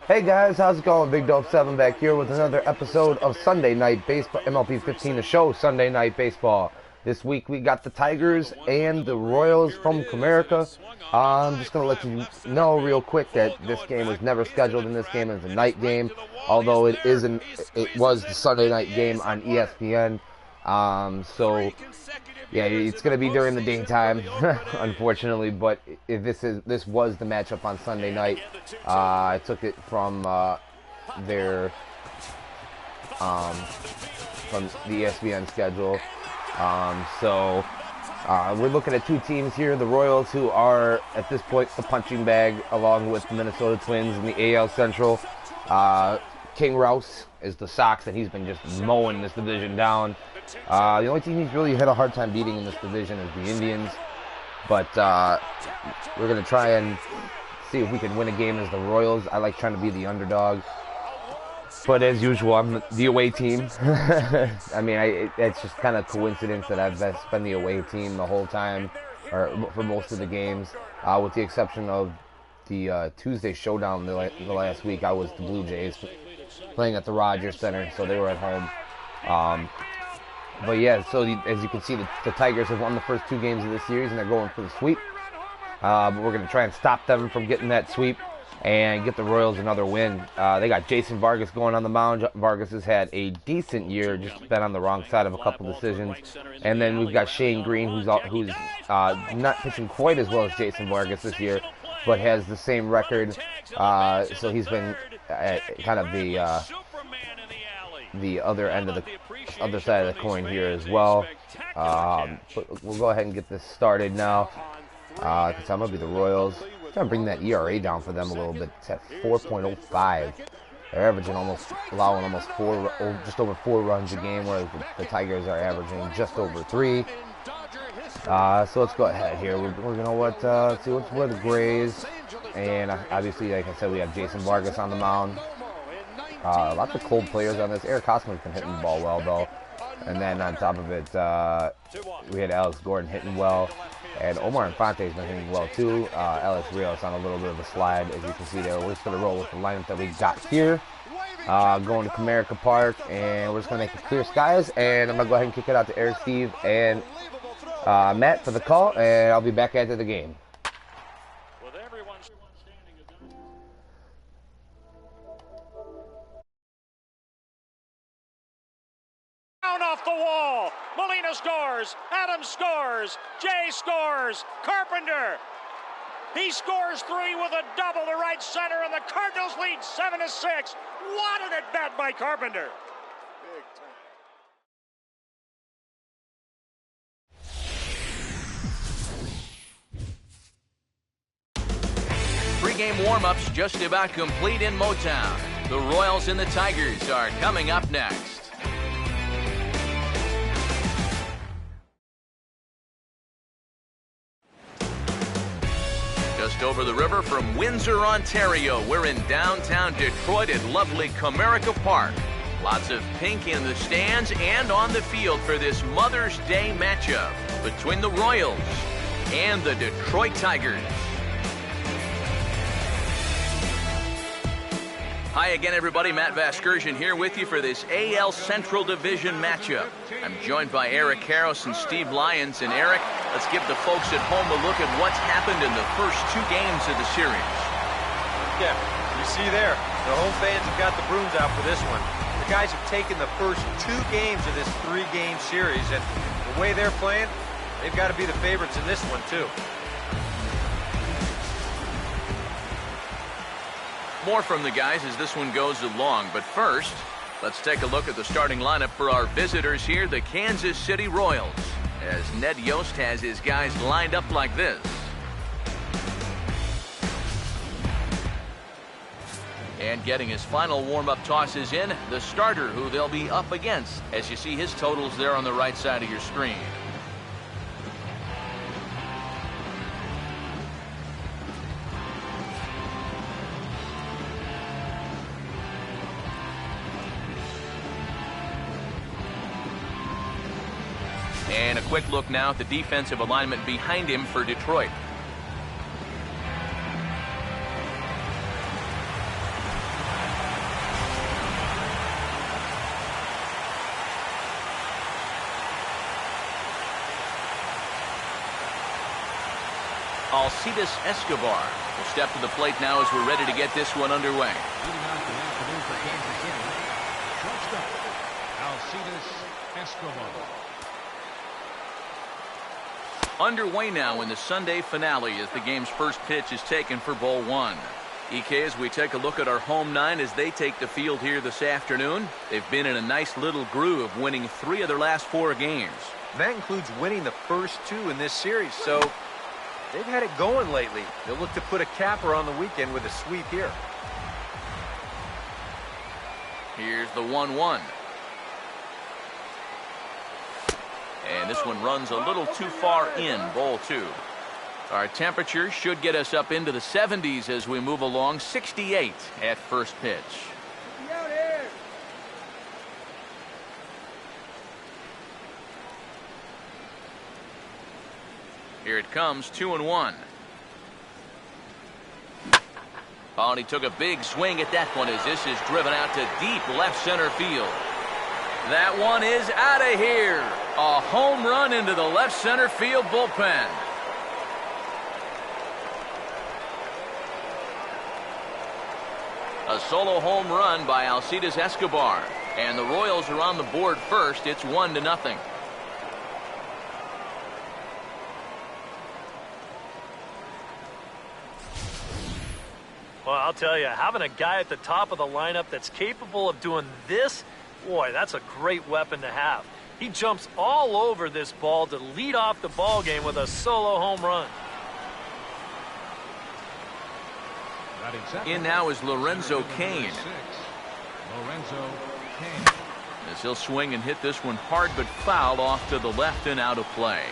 Hey guys, how's it going? Big Dope 7 back here with another episode of Sunday Night Baseball, MLB 15, the show, Sunday Night Baseball. This week we got the Tigers and the Royals from Comerica. I'm just going to let you know real quick that this game was never scheduled in this game. It's a night game, although it was the Sunday night game on ESPN. So yeah, it's going to be during the daytime, unfortunately. But if this was the matchup on Sunday night. I took it from their from the ESPN schedule. We're looking at two teams here: the Royals, who are at this point the punching bag, along with the Minnesota Twins in the AL Central. King Rouse is the Sox, and he's been just mowing this division down. The only team he's really had a hard time beating in this division is the Indians. But we're going to try and see if we can win a game as the Royals. I like trying to be the underdog. But as usual, I'm the away team. I mean, it's just kind of coincidence that I've been the away team the whole time, or for most of the games, with the exception of the Tuesday showdown the last week. I was the Blue Jays playing at the Rogers Center, so they were at home. But yeah, so as you can see, the Tigers have won the first two games of this series, and they're going for the sweep. But we're going to try and stop them from getting that sweep and get the Royals another win. They got Jason Vargas going on the mound. Vargas has had a decent year, just been on the wrong side of a couple decisions. And then we've got Shane Green, who's not pitching quite as well as Jason Vargas this year, but has the same record. So he's been kind of the other end of the other side of the coin here as well. But we'll go ahead and get this started now. Because I'm going to be the Royals. I'm trying to bring that ERA down for them a little bit. It's at 4.05. They're averaging allowing just over 4 runs a game, whereas the Tigers are averaging just over 3. So let's go ahead here. We're going to see where the Grays. And obviously, like I said, we have Jason Vargas on the mound. Lots of cold players on this. Eric Hosmer's been hitting the ball well, though. And then on top of it, we had Alex Gordon hitting well. And Omar Infante's been hitting well, too. Alex Rios on a little bit of a slide, as you can see there. We're just going to roll with the lineup that we got here. Going to Comerica Park, and we're just going to make it clear skies. And I'm going to go ahead and kick it out to Eric, Steve, and Matt for the call. And I'll be back after the game. Off the wall. Molina scores. Adams scores. Jay scores. Carpenter. He scores 3 with a double to right center, and the Cardinals lead 7-6. What an at bat by Carpenter. Pre-game warm-ups just about complete in Motown. The Royals and the Tigers are coming up next. Just over the river from Windsor, Ontario, we're in downtown Detroit at lovely Comerica Park. Lots of pink in the stands and on the field for this Mother's Day matchup between the Royals and the Detroit Tigers. Hi again, everybody. Matt Vasgersian here with you for this AL Central Division matchup. I'm joined by Eric Karros and Steve Lyons. And Eric, let's give the folks at home a look at what's happened in the first 2 games of the series. Yeah, you see there, the home fans have got the brooms out for this one. The guys have taken the first 2 games of this 3-game series, and the way they're playing, they've got to be the favorites in this one, too. More from the guys as this one goes along, but first, let's take a look at the starting lineup for our visitors here, the Kansas City Royals, as Ned Yost has his guys lined up like this. And getting his final warm-up tosses in, the starter who they'll be up against, as you see his totals there on the right side of your screen. And a quick look now at the defensive alignment behind him for Detroit. Alcides Escobar will step to the plate now as we're ready to get this one underway. Shortstop, Alcides Escobar. Underway now in the Sunday finale as the game's first pitch is taken for ball one. EK, as we take a look at our home nine as they take the field here this afternoon, they've been in a nice little groove, winning 3 of their last 4 games. And that includes winning the first 2 in this series, so they've had it going lately. They'll look to put a capper on the weekend with a sweep here. Here's the 1-1. And this one runs a little too far in, ball 2. Our temperature should get us up into the 70s as we move along. 68 at first pitch. Here it comes, 2-1. Oh, and he took a big swing at that one as this is driven out to deep left center field. That one is out of here. A home run into the left center field bullpen. A solo home run by Alcides Escobar. And the Royals are on the board first. It's 1-0. Well, I'll tell you, having a guy at the top of the lineup that's capable of doing this, boy, that's a great weapon to have. He jumps all over this ball to lead off the ball game with a solo home run. In now is Lorenzo Cain. Lorenzo Cain. As he'll swing and hit this one hard but foul off to the left and out of play.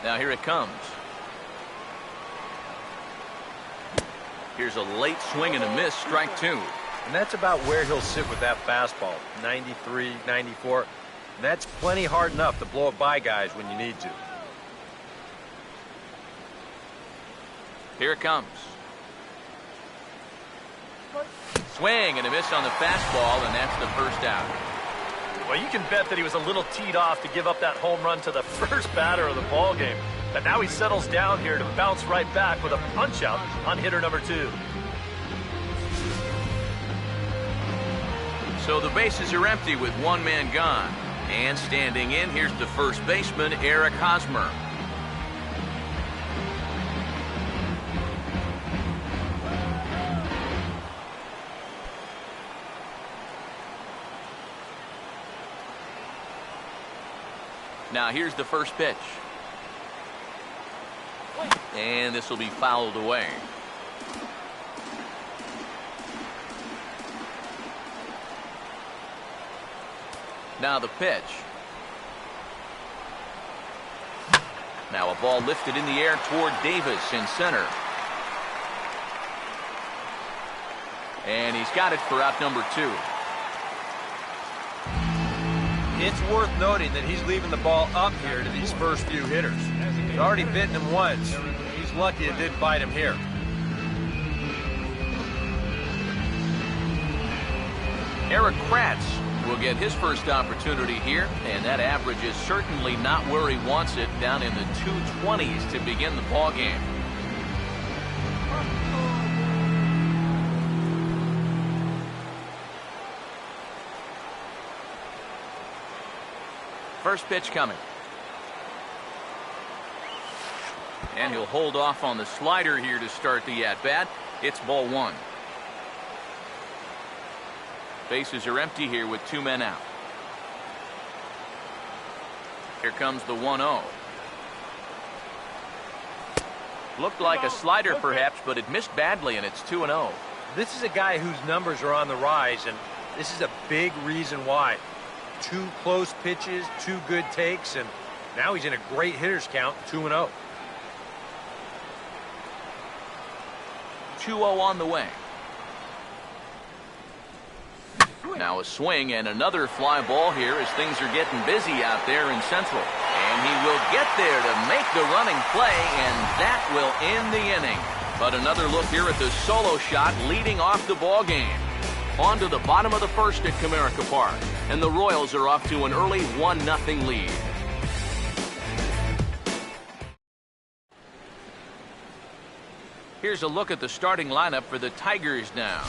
Now here it comes. Here's a late swing and a miss, strike 2. And that's about where he'll sit with that fastball, 93, 94. And that's plenty hard enough to blow it by guys when you need to. Here it comes. Swing and a miss on the fastball, and that's the first out. Well, you can bet that he was a little teed off to give up that home run to the first batter of the ball game. But now he settles down here to bounce right back with a punch out on hitter number 2. So the bases are empty with 1 man gone. And standing in, here's the first baseman, Eric Hosmer. Now here's the first pitch. And this will be fouled away. Now the pitch. Now a ball lifted in the air toward Davis in center. And he's got it for out number 2. It's worth noting that he's leaving the ball up here to these first few hitters. He's already bitten him once. He's lucky it didn't bite him here. Eric Kratz will get his first opportunity here, and that average is certainly not where he wants it, down in the 220s to begin the ball game. First pitch coming. And he'll hold off on the slider here to start the at-bat. It's ball 1. Bases are empty here with 2 men out. Here comes the 1-0. Looked like a slider perhaps, but it missed badly, and it's 2-0. This is a guy whose numbers are on the rise, and this is a big reason why. 2 close pitches, 2 good takes, and now he's in a great hitter's count, 2-0. 2-0 on the way. Now a swing and another fly ball here as things are getting busy out there in Central. And he will get there to make the running play, and that will end the inning. But another look here at the solo shot leading off the ball game. On to the bottom of the first at Comerica Park, and the Royals are off to an early 1-0 lead. Here's a look at the starting lineup for the Tigers now.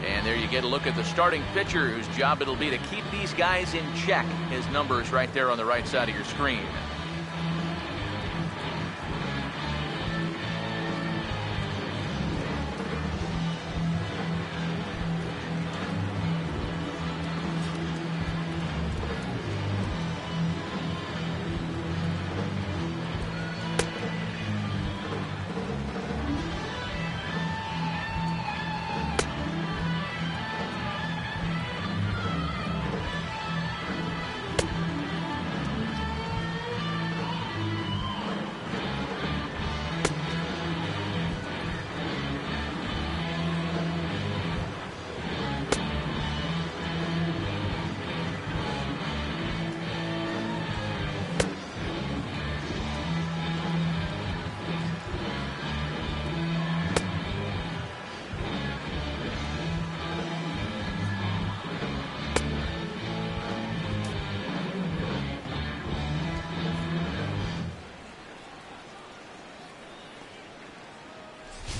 And there you get a look at the starting pitcher, whose job it'll be to keep these guys in check. His number's right there on the right side of your screen.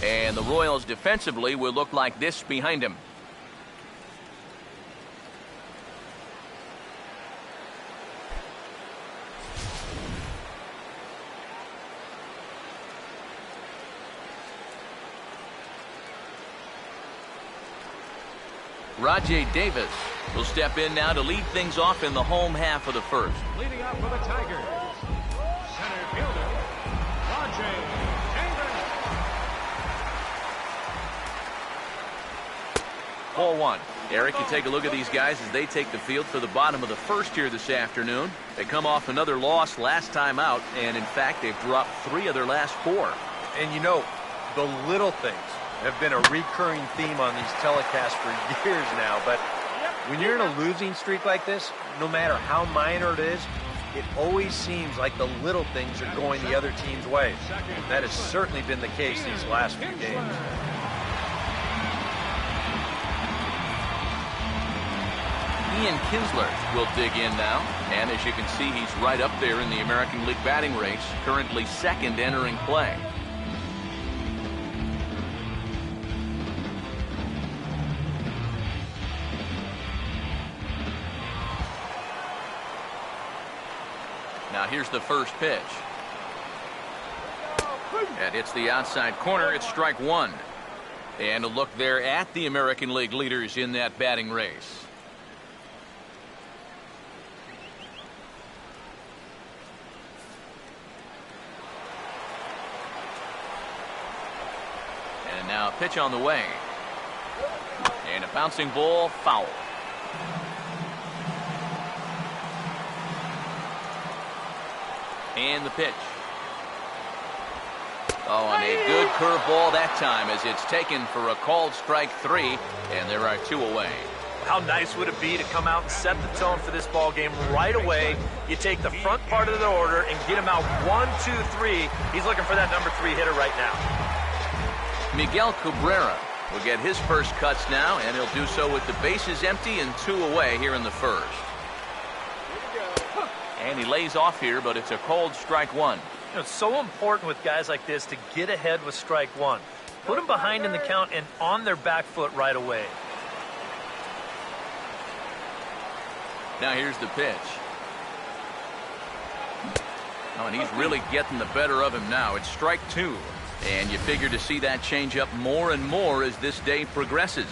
And the Royals defensively will look like this behind him. Rajay Davis will step in now to lead things off in the home half of the first. Leading up for the Tigers, center fielder, Rajay Davis. Ball one. Eric, you take a look at these guys as they take the field for the bottom of the first here this afternoon. They come off another loss last time out, and in fact, they've dropped 3 of their last 4. And you know, the little things have been a recurring theme on these telecasts for years now, but when you're in a losing streak like this, no matter how minor it is, it always seems like the little things are going the other team's way. That has certainly been the case these last few games. Ian Kinsler will dig in now, and as you can see, he's right up there in the American League batting race, currently second entering play. Now here's the first pitch. And it's the outside corner. It's strike one. And a look there at the American League leaders in that batting race. And now a pitch on the way. And a bouncing ball, foul. And the pitch. Oh, and a good curveball that time as it's taken for a called strike 3, and there are 2 away. How nice would it be to come out and set the tone for this ball game right away? You take the front part of the order and get him out 1, 2, 3. He's looking for that number 3 hitter right now. Miguel Cabrera will get his first cuts now, and he'll do so with the bases empty and 2 away here in the first. And he lays off here, but it's a called strike 1. You know, it's so important with guys like this to get ahead with strike 1. Put them behind in the count and on their back foot right away. Now here's the pitch. Oh, and he's really getting the better of him now. It's strike 2. And you figure to see that change up more and more as this day progresses.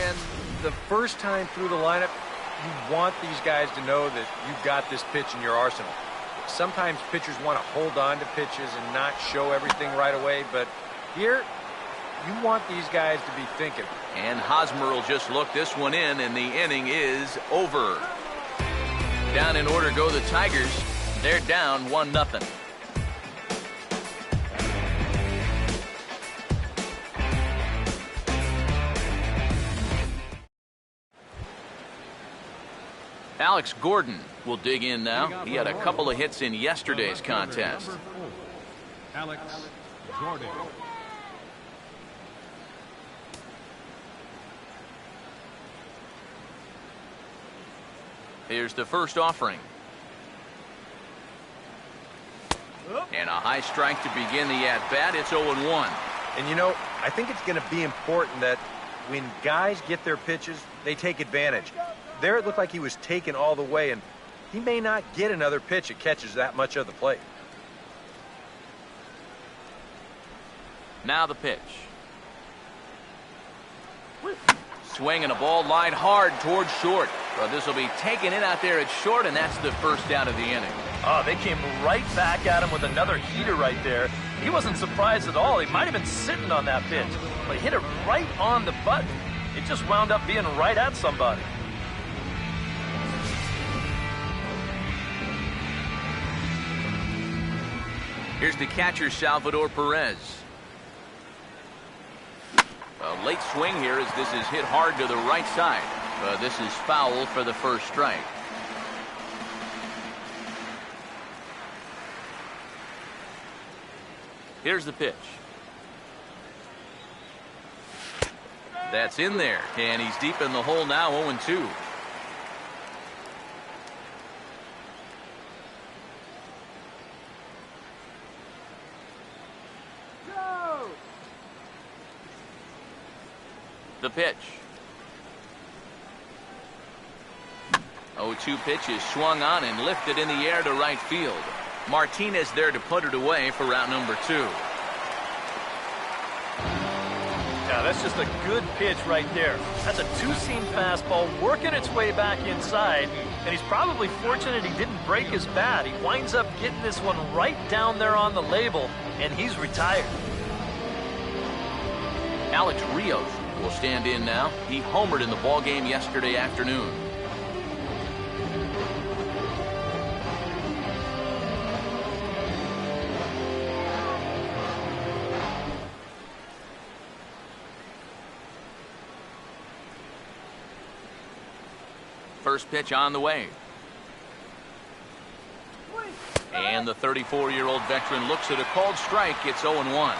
And the first time through the lineup, you want these guys to know that you've got this pitch in your arsenal. Sometimes pitchers want to hold on to pitches and not show everything right away, but here, you want these guys to be thinking. And Hosmer will just look this one in, and the inning is over. Down in order go the Tigers. They're down 1-0. Alex Gordon will dig in now. He had a couple of hits in yesterday's contest. Alex Gordon. Here's the first offering. And a high strike to begin the at-bat. It's 0-1. And you know, I think it's going to be important that when guys get their pitches, they take advantage. There it looked like he was taken all the way, and he may not get another pitch that catches that much of the plate. Now the pitch. Swing and a ball lined hard towards short. But this will be taking it out there at short, and that's the first out of the inning. Oh, they came right back at him with another heater right there. He wasn't surprised at all. He might have been sitting on that pitch, but he hit it right on the button. It just wound up being right at somebody. Here's the catcher, Salvador Perez. A late swing here as this is hit hard to the right side. This is foul for the first strike. Here's the pitch. That's in there, and he's deep in the hole now, 0-2. The pitch. 0-2 pitch is swung on and lifted in the air to right field. Martinez there to put it away for route number 2. Yeah, that's just a good pitch right there. That's a two-seam fastball working its way back inside, and he's probably fortunate he didn't break his bat. He winds up getting this one right down there on the label, and he's retired. Alex Rios will stand in now. He homered in the ballgame yesterday afternoon. First pitch on the way. And the 34-year-old veteran looks at a called strike. It's 0-1.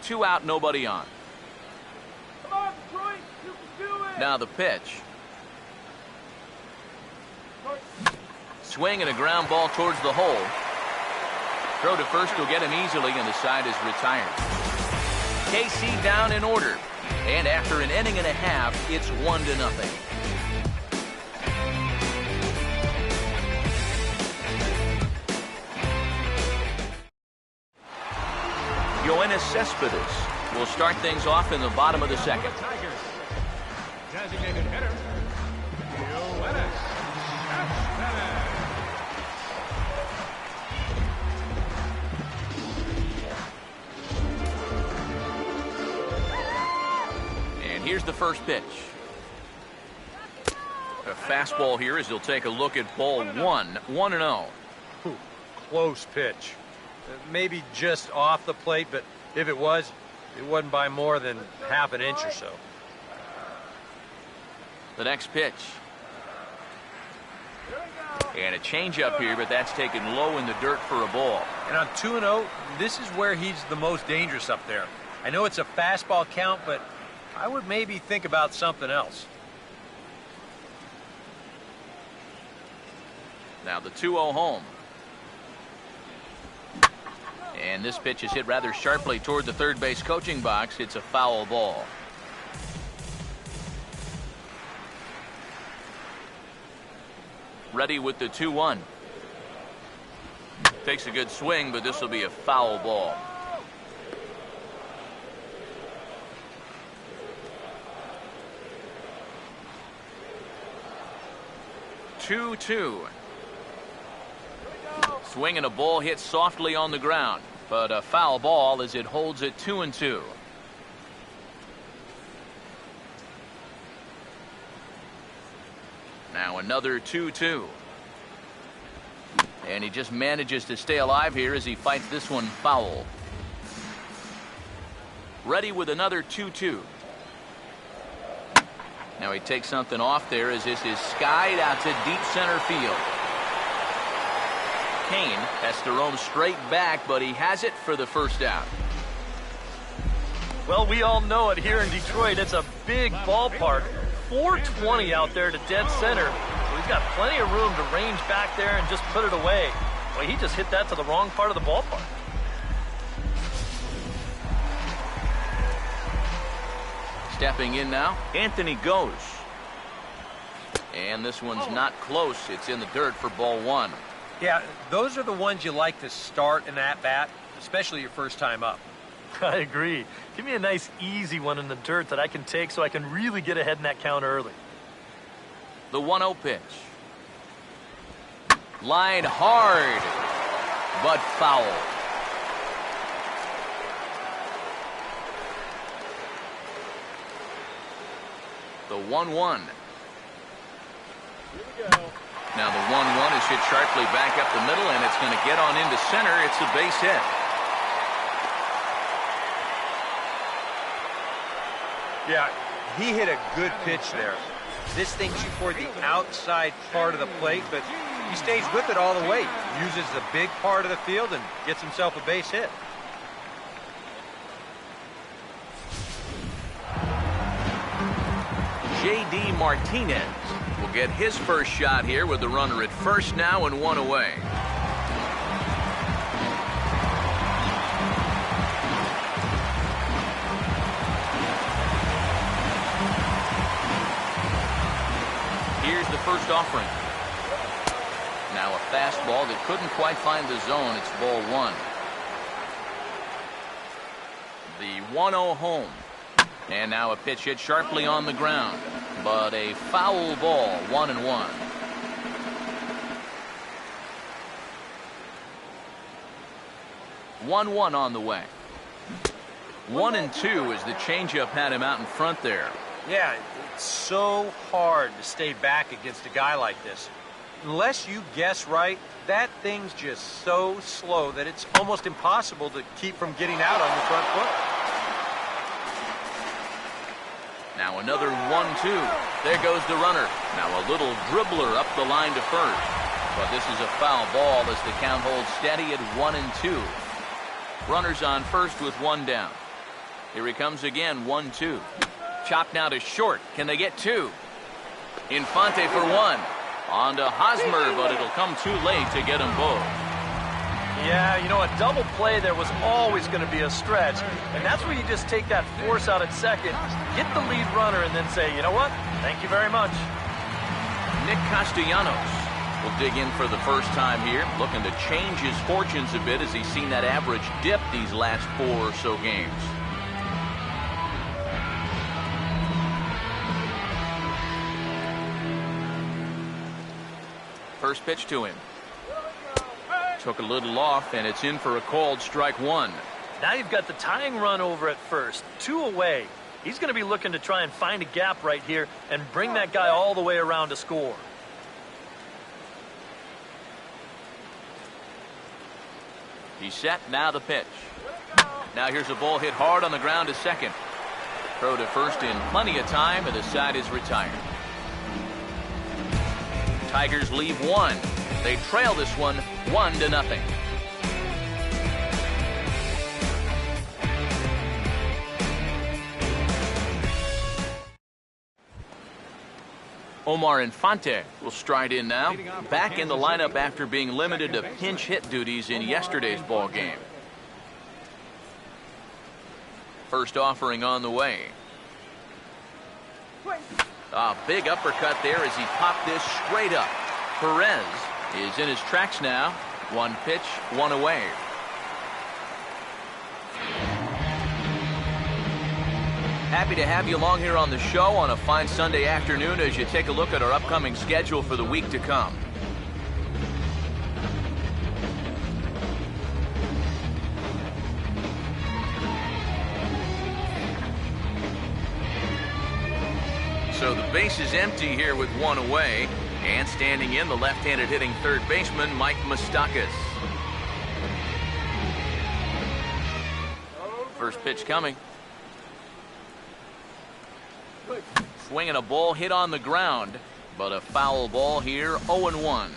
Two out, nobody on. Come on, Detroit, you can do it. Now the pitch. Swing and a ground ball towards the hole. Throw to first will get him easily, and the side is retired. KC down in order. And after an inning and a half, it's 1-0. Yoenis Cespedes will start things off in the bottom of the second. Tigers. Designated hitter, Yoenis Cespedes. And here's the first pitch. A fastball here as he'll take a look at ball 1, 1-0. Close pitch. Maybe just off the plate, but if it was, it wasn't by more than half an inch or so. The next pitch. And a changeup here, but that's taken low in the dirt for a ball. And on 2-0, this is where he's the most dangerous up there. I know it's a fastball count, but I would maybe think about something else. Now the 2-0 home. And this pitch is hit rather sharply toward the third base coaching box. It's a foul ball. Ready with the 2-1. Takes a good swing, but this will be a foul ball. Two. Swing and a ball hit softly on the ground, but a foul ball as it holds it 2-2. Now another 2-2. And he just manages to stay alive here as he fights this one foul. Ready with another 2-2. Now he takes something off there as this is skied out to deep center field. Kane has to roam straight back, but he has it for the first out. Well, we all know it here in Detroit. It's a big ballpark. 420 out there to dead center. So he's got plenty of room to range back there and just put it away. Well, he just hit that to the wrong part of the ballpark. Stepping in now, Anthony goes. And this one's not close. It's in the dirt for ball one. Yeah, those are the ones you like to start in that bat, especially your first time up. I agree. Give me a nice, easy one in the dirt that I can take so I can really get ahead in that count early. The 1-0 pitch. Line hard, but foul. The 1-1. Now the 1-1 is hit sharply back up the middle, and it's going to get on into center. It's a base hit. Yeah, he hit a good pitch there. This thing's toward the outside part of the plate, but he stays with it all the way. Uses the big part of the field and gets himself a base hit. J.D. Martinez will get his first shot here with the runner at first now and one away. Here's the first offering. Now a fastball that couldn't quite find the zone. It's ball one. The 1-0 home. And now a pitch hit sharply on the ground. But a foul ball, 1-1. One on the way. 1-2 as the changeup had him out in front there. Yeah, it's so hard to stay back against a guy like this. Unless you guess right, that thing's just so slow that it's almost impossible to keep from getting out on the front foot. Now another 1-2. There goes the runner. Now a little dribbler up the line to first. But this is a foul ball as the count holds steady at 1-2. Runners on first with one down. Here he comes again, 1-2. Chop now to short. Can they get two? Infante for one. On to Hosmer, but it'll come too late to get them both. Yeah, you know, a double play there was always going to be a stretch. And that's where you just take that force out at second, get the lead runner, and then say, you know what? Thank you very much. Nick Castellanos will dig in for the first time here, looking to change his fortunes a bit as he's seen that average dip these last 4 or so games. First pitch to him. Took a little off, and it's in for a called strike one. Now you've got the tying run over at first, 2 away. He's going to be looking to try and find a gap right here and bring that guy all the way around to score. He's set, now the pitch. Now here's a ball hit hard on the ground to second. Throw to first in plenty of time, and the side is retired. Tigers leave one. They trail this one 1-0. Omar Infante will stride in now, back in the lineup after being limited to pinch hit duties in yesterday's ball game. First offering on the way. A big uppercut there as he popped this straight up. Perez is in his tracks now. 1 pitch, 1 away. Happy to have you along here on the show on a fine Sunday afternoon as you take a look at our upcoming schedule for the week to come. So the base is empty here with 1 away. And standing in, the left-handed hitting third baseman, Mike Moustakas. First pitch coming. Swinging a ball hit on the ground, but a foul ball here, 0-1.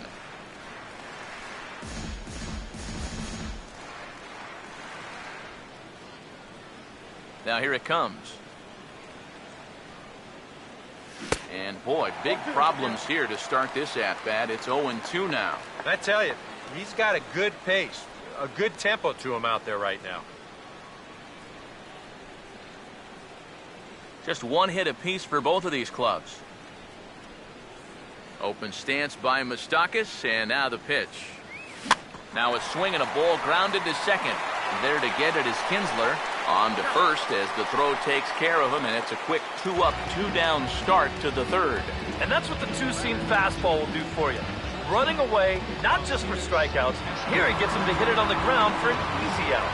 Now here it comes. And boy, big problems here to start this at-bat. It's 0-2 now. I tell you, he's got a good pace, a good tempo to him out there right now. Just one hit apiece for both of these clubs. Open stance by Moustakas, and now the pitch. Now a swing and a ball grounded to second. There to get it is Kinsler. On to first as the throw takes care of him, and it's a quick 2-up, 2-down start to the third. And that's what the two-seam fastball will do for you. Running away, not just for strikeouts. Here he gets him to hit it on the ground for an easy out.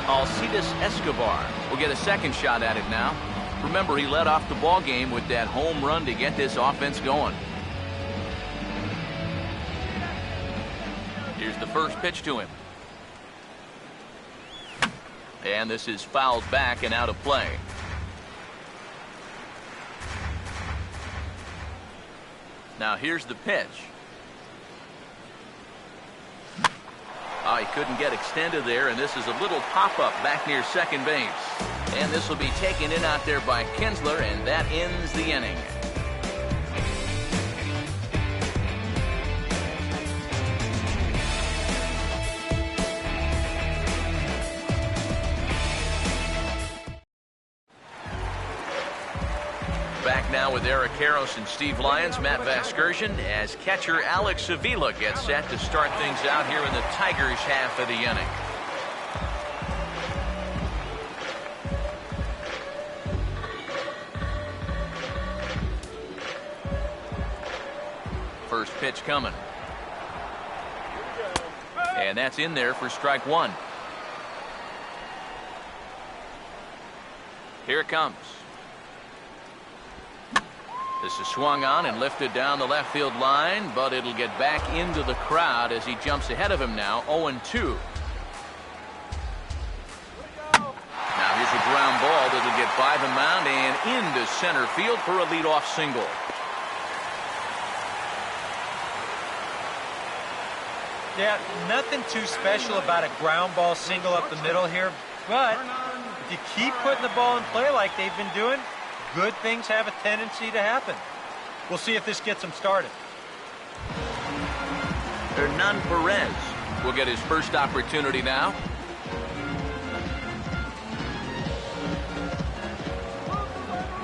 Alcides Escobar will get a second shot at it now. Remember, he led off the ball game with that home run to get this offense going. Here's the first pitch to him. And this is fouled back and out of play. Now here's the pitch. Oh, he couldn't get extended there, and this is a little pop-up back near second base. And this will be taken in out there by Kinsler, and that ends the inning. Back now with Eric Karros and Steve Lyons, Matt Vasgersian, as catcher Alex Avila gets set to start things out here in the Tigers' half of the inning. First pitch coming. And that's in there for strike one. Here it comes. This is swung on and lifted down the left field line, but it'll get back into the crowd as he jumps ahead of him now, 0-2. Now here's a ground ball that'll get by the mound and into center field for a leadoff single. Yeah, nothing too special about a ground ball single up the middle here, but if you keep putting the ball in play like they've been doing, good things have a tendency to happen. We'll see if this gets them started. Hernan Perez will get his first opportunity now.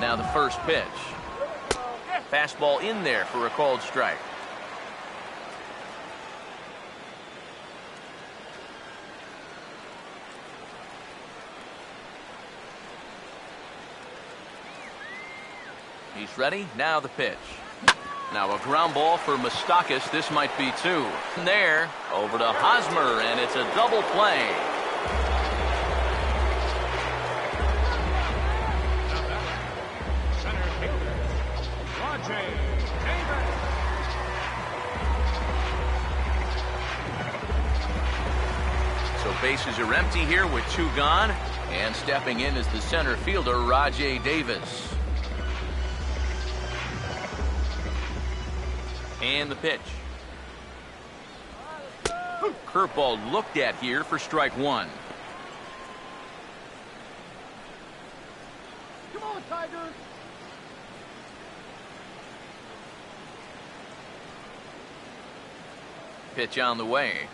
Now the first pitch. Fastball in there for a called strike. He's ready. Now the pitch. Now a ground ball for Moustakas. This might be two. There, over to Hosmer, and it's a double play. Center fielder, Rajay Davis. So bases are empty here with two gone, and stepping in is the center fielder, Rajay Davis. And the pitch. Curveball looked at here for strike one. Come on, Tigers. Pitch on the way.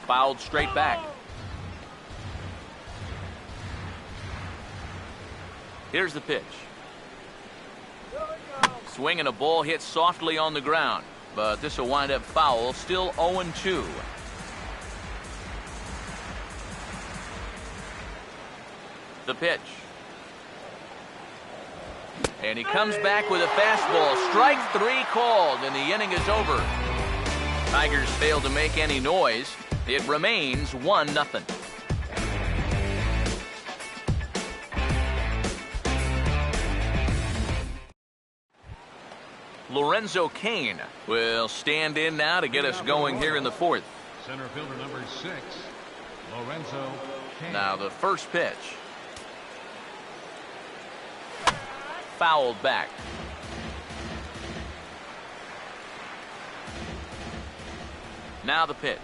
Fouled straight back. Here's the pitch. Swing and a ball hit softly on the ground, but this will wind up foul. Still 0-2. The pitch. And he comes back with a fastball. Strike three called, and the inning is over. Tigers fail to make any noise. It remains 1-0. Lorenzo Cain will stand in now to get us going here in the fourth. Center fielder number 6, Lorenzo Cain. Now the first pitch. Fouled back. Now the pitch.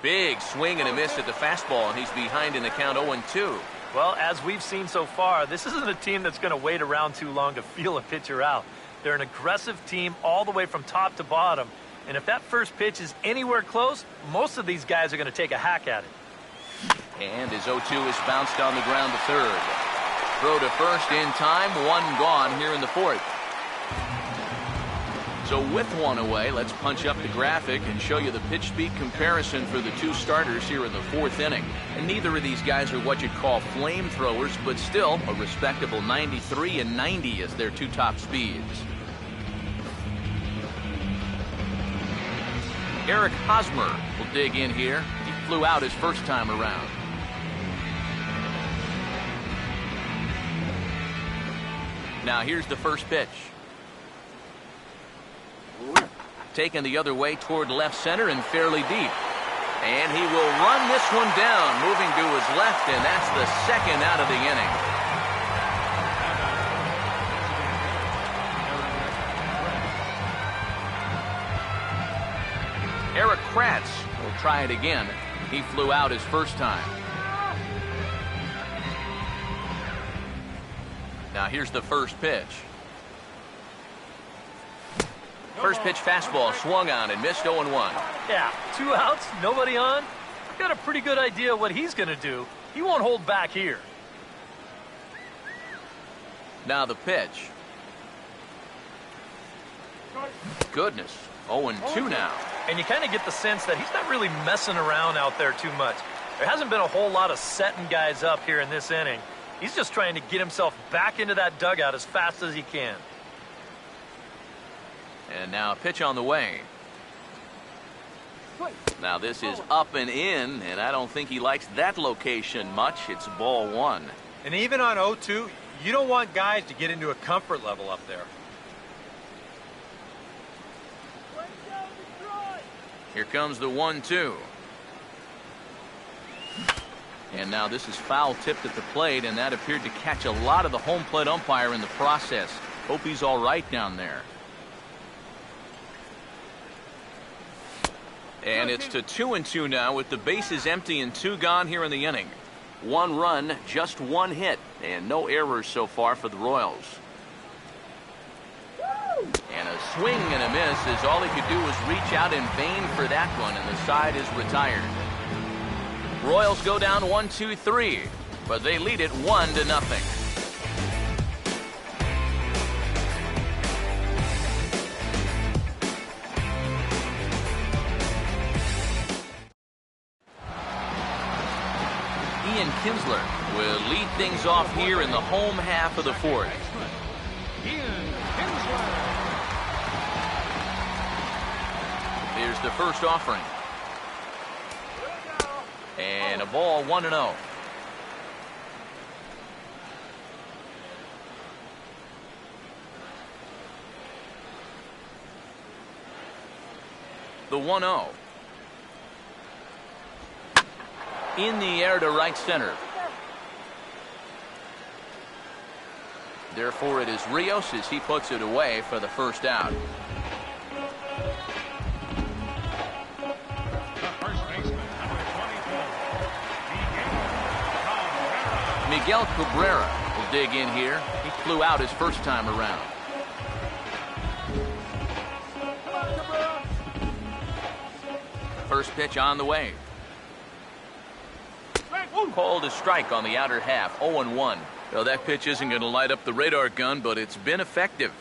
Big swing and a miss at the fastball, and he's behind in the count 0-2. Well, as we've seen so far, this isn't a team that's going to wait around too long to feel a pitcher out. They're an aggressive team all the way from top to bottom. And if that first pitch is anywhere close, most of these guys are going to take a hack at it. And his 0-2 is bounced on the ground to third. Throw to first in time, one gone here in the fourth. So with one away, let's punch up the graphic and show you the pitch speed comparison for the two starters here in the fourth inning. And neither of these guys are what you'd call flamethrowers, but still a respectable 93 and 90 as their two top speeds. Eric Hosmer will dig in here. He flew out his first time around. Now here's the first pitch. Taken the other way toward left center and fairly deep. And he will run this one down, moving to his left, and that's the second out of the inning. Eric Kratz will try it again. He flew out his first time. Now here's the first pitch. First pitch fastball swung on and missed 0-1. Yeah, 2 outs, nobody on. Got a pretty good idea what he's going to do. He won't hold back here. Now the pitch. Goodness, 0-2 now. And you kind of get the sense that he's not really messing around out there too much. There hasn't been a whole lot of setting guys up here in this inning. He's just trying to get himself back into that dugout as fast as he can. And now a pitch on the way. Now this is up and in, and I don't think he likes that location much. It's ball one. And even on 0-2, you don't want guys to get into a comfort level up there. Here comes the 1-2. And now this is foul tipped at the plate, and that appeared to catch a lot of the home plate umpire in the process. Hope he's all right down there. And it's to 2-2 now with the bases empty and 2 gone here in the inning. 1 run, just 1 hit, and no errors so far for the Royals. And a swing and a miss as all he could do was reach out in vain for that one, and the side is retired. Royals go down 1-2-3, but they lead it 1-0. Ian Kinsler will lead things off here in the home half of the fourth. Here's the first offering. And a ball 1-0. The 1-0. In the air to right center. Therefore, it is Rios as he puts it away for the first out. Miguel Cabrera will dig in here. He flew out his first time around. First pitch on the way. Called a strike on the outer half, 0-1. Well, that pitch isn't going to light up the radar gun, but it's been effective.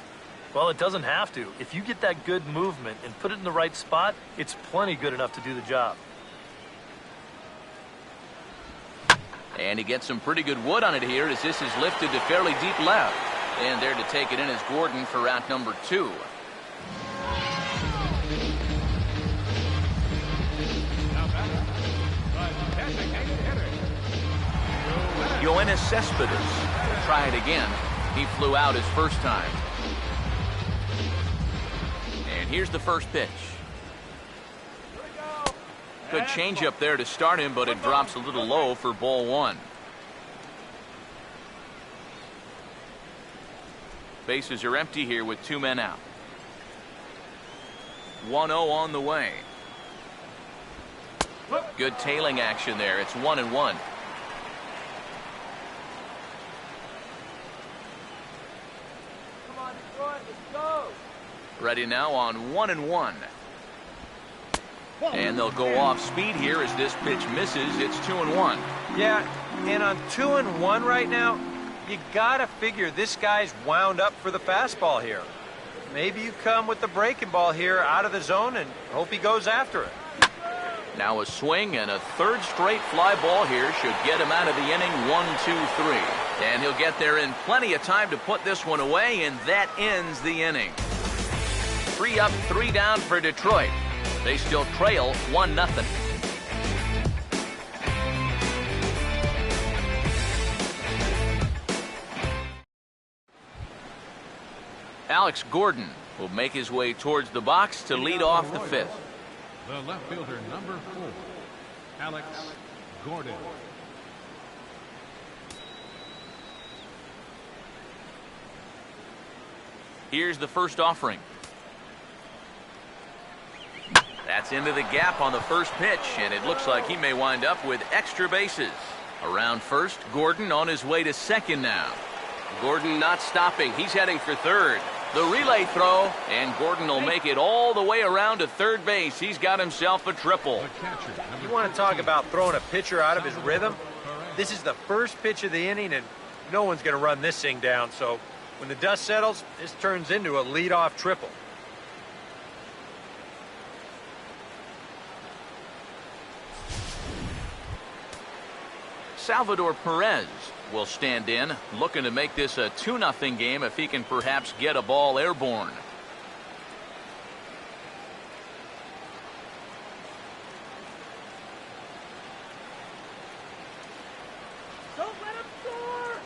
Well, it doesn't have to. If you get that good movement and put it in the right spot, it's plenty good enough to do the job. And he gets some pretty good wood on it here as this is lifted to fairly deep left. And there to take it in is Gordon for out number 2. Yoenis Cespedes will try it again. He flew out his first time. And here's the first pitch. Good changeup there to start him, but it drops a little low for ball 1. Bases are empty here with 2 men out. 1-0 on the way. Good tailing action there. It's 1-1. Come on, Detroit, let's go. Ready now on 1-1. And they'll go off speed here as this pitch misses. It's 2-1. Yeah, and on 2-1 right now, you gotta figure this guy's wound up for the fastball here. Maybe you come with the breaking ball here out of the zone and hope he goes after it. Now a swing and a third straight fly ball here should get him out of the inning. 1-2-3. And he'll get there in plenty of time to put this one away, and that ends the inning. 3 up, 3 down for Detroit. They still trail 1-0. Alex Gordon will make his way towards the box to lead off the 5th. The left fielder, number 4, Alex Gordon. Here's the first offering. That's into the gap on the first pitch, and it looks like he may wind up with extra bases. Around first, Gordon on his way to second now. Gordon not stopping. He's heading for third. The relay throw, and Gordon will make it all the way around to third base. He's got himself a triple. You want to talk about throwing a pitcher out of his rhythm? This is the first pitch of the inning, and no one's going to run this thing down. So when the dust settles, this turns into a leadoff triple. Salvador Perez will stand in, looking to make this a 2-0 game if he can perhaps get a ball airborne. Don't let him score.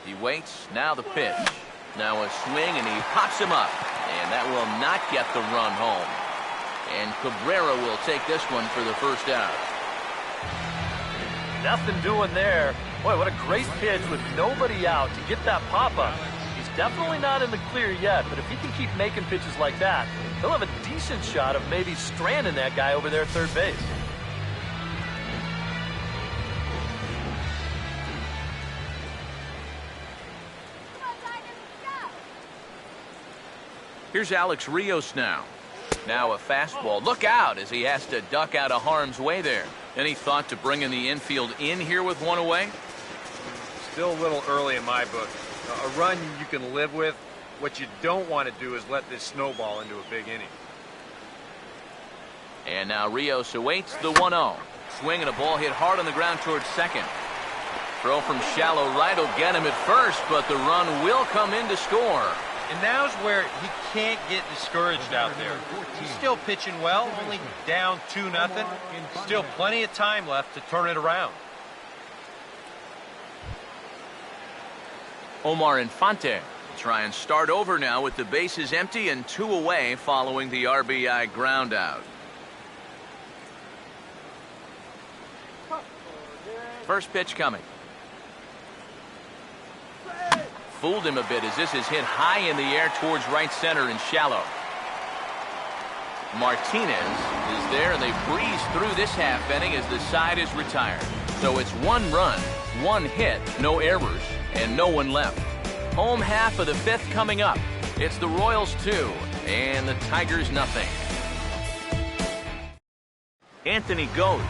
He waits. Now the pitch. Now a swing, and he pops him up. And that will not get the run home. And Cabrera will take this one for the first out. Nothing doing there. Boy, what a great pitch with nobody out to get that pop-up. He's definitely not in the clear yet, but if he can keep making pitches like that, he'll have a decent shot of maybe stranding that guy over there at third base. Here's Alex Rios now. Now a fastball. Look out as he has to duck out of harm's way there. Any thought to bringing the infield in here with one away? Still a little early in my book. A run you can live with. What you don't want to do is let this snowball into a big inning. And now Rios awaits the 1-0. Swing and a ball hit hard on the ground towards second. Throw from shallow right will get him at first, but the run will come in to score. And now's where he can't get discouraged out there. He's still pitching well, only down 2-0. Still plenty of time left to turn it around. Omar Infante will try and start over now with the bases empty and 2 away following the RBI ground out. First pitch coming. Fooled him a bit as this is hit high in the air towards right center and shallow. Martinez is there, and they breeze through this half inning as the side is retired. So it's 1 run, 1 hit, no errors, and no one left. Home half of the 5th coming up. It's the Royals 2 and the Tigers nothing. Anthony Gose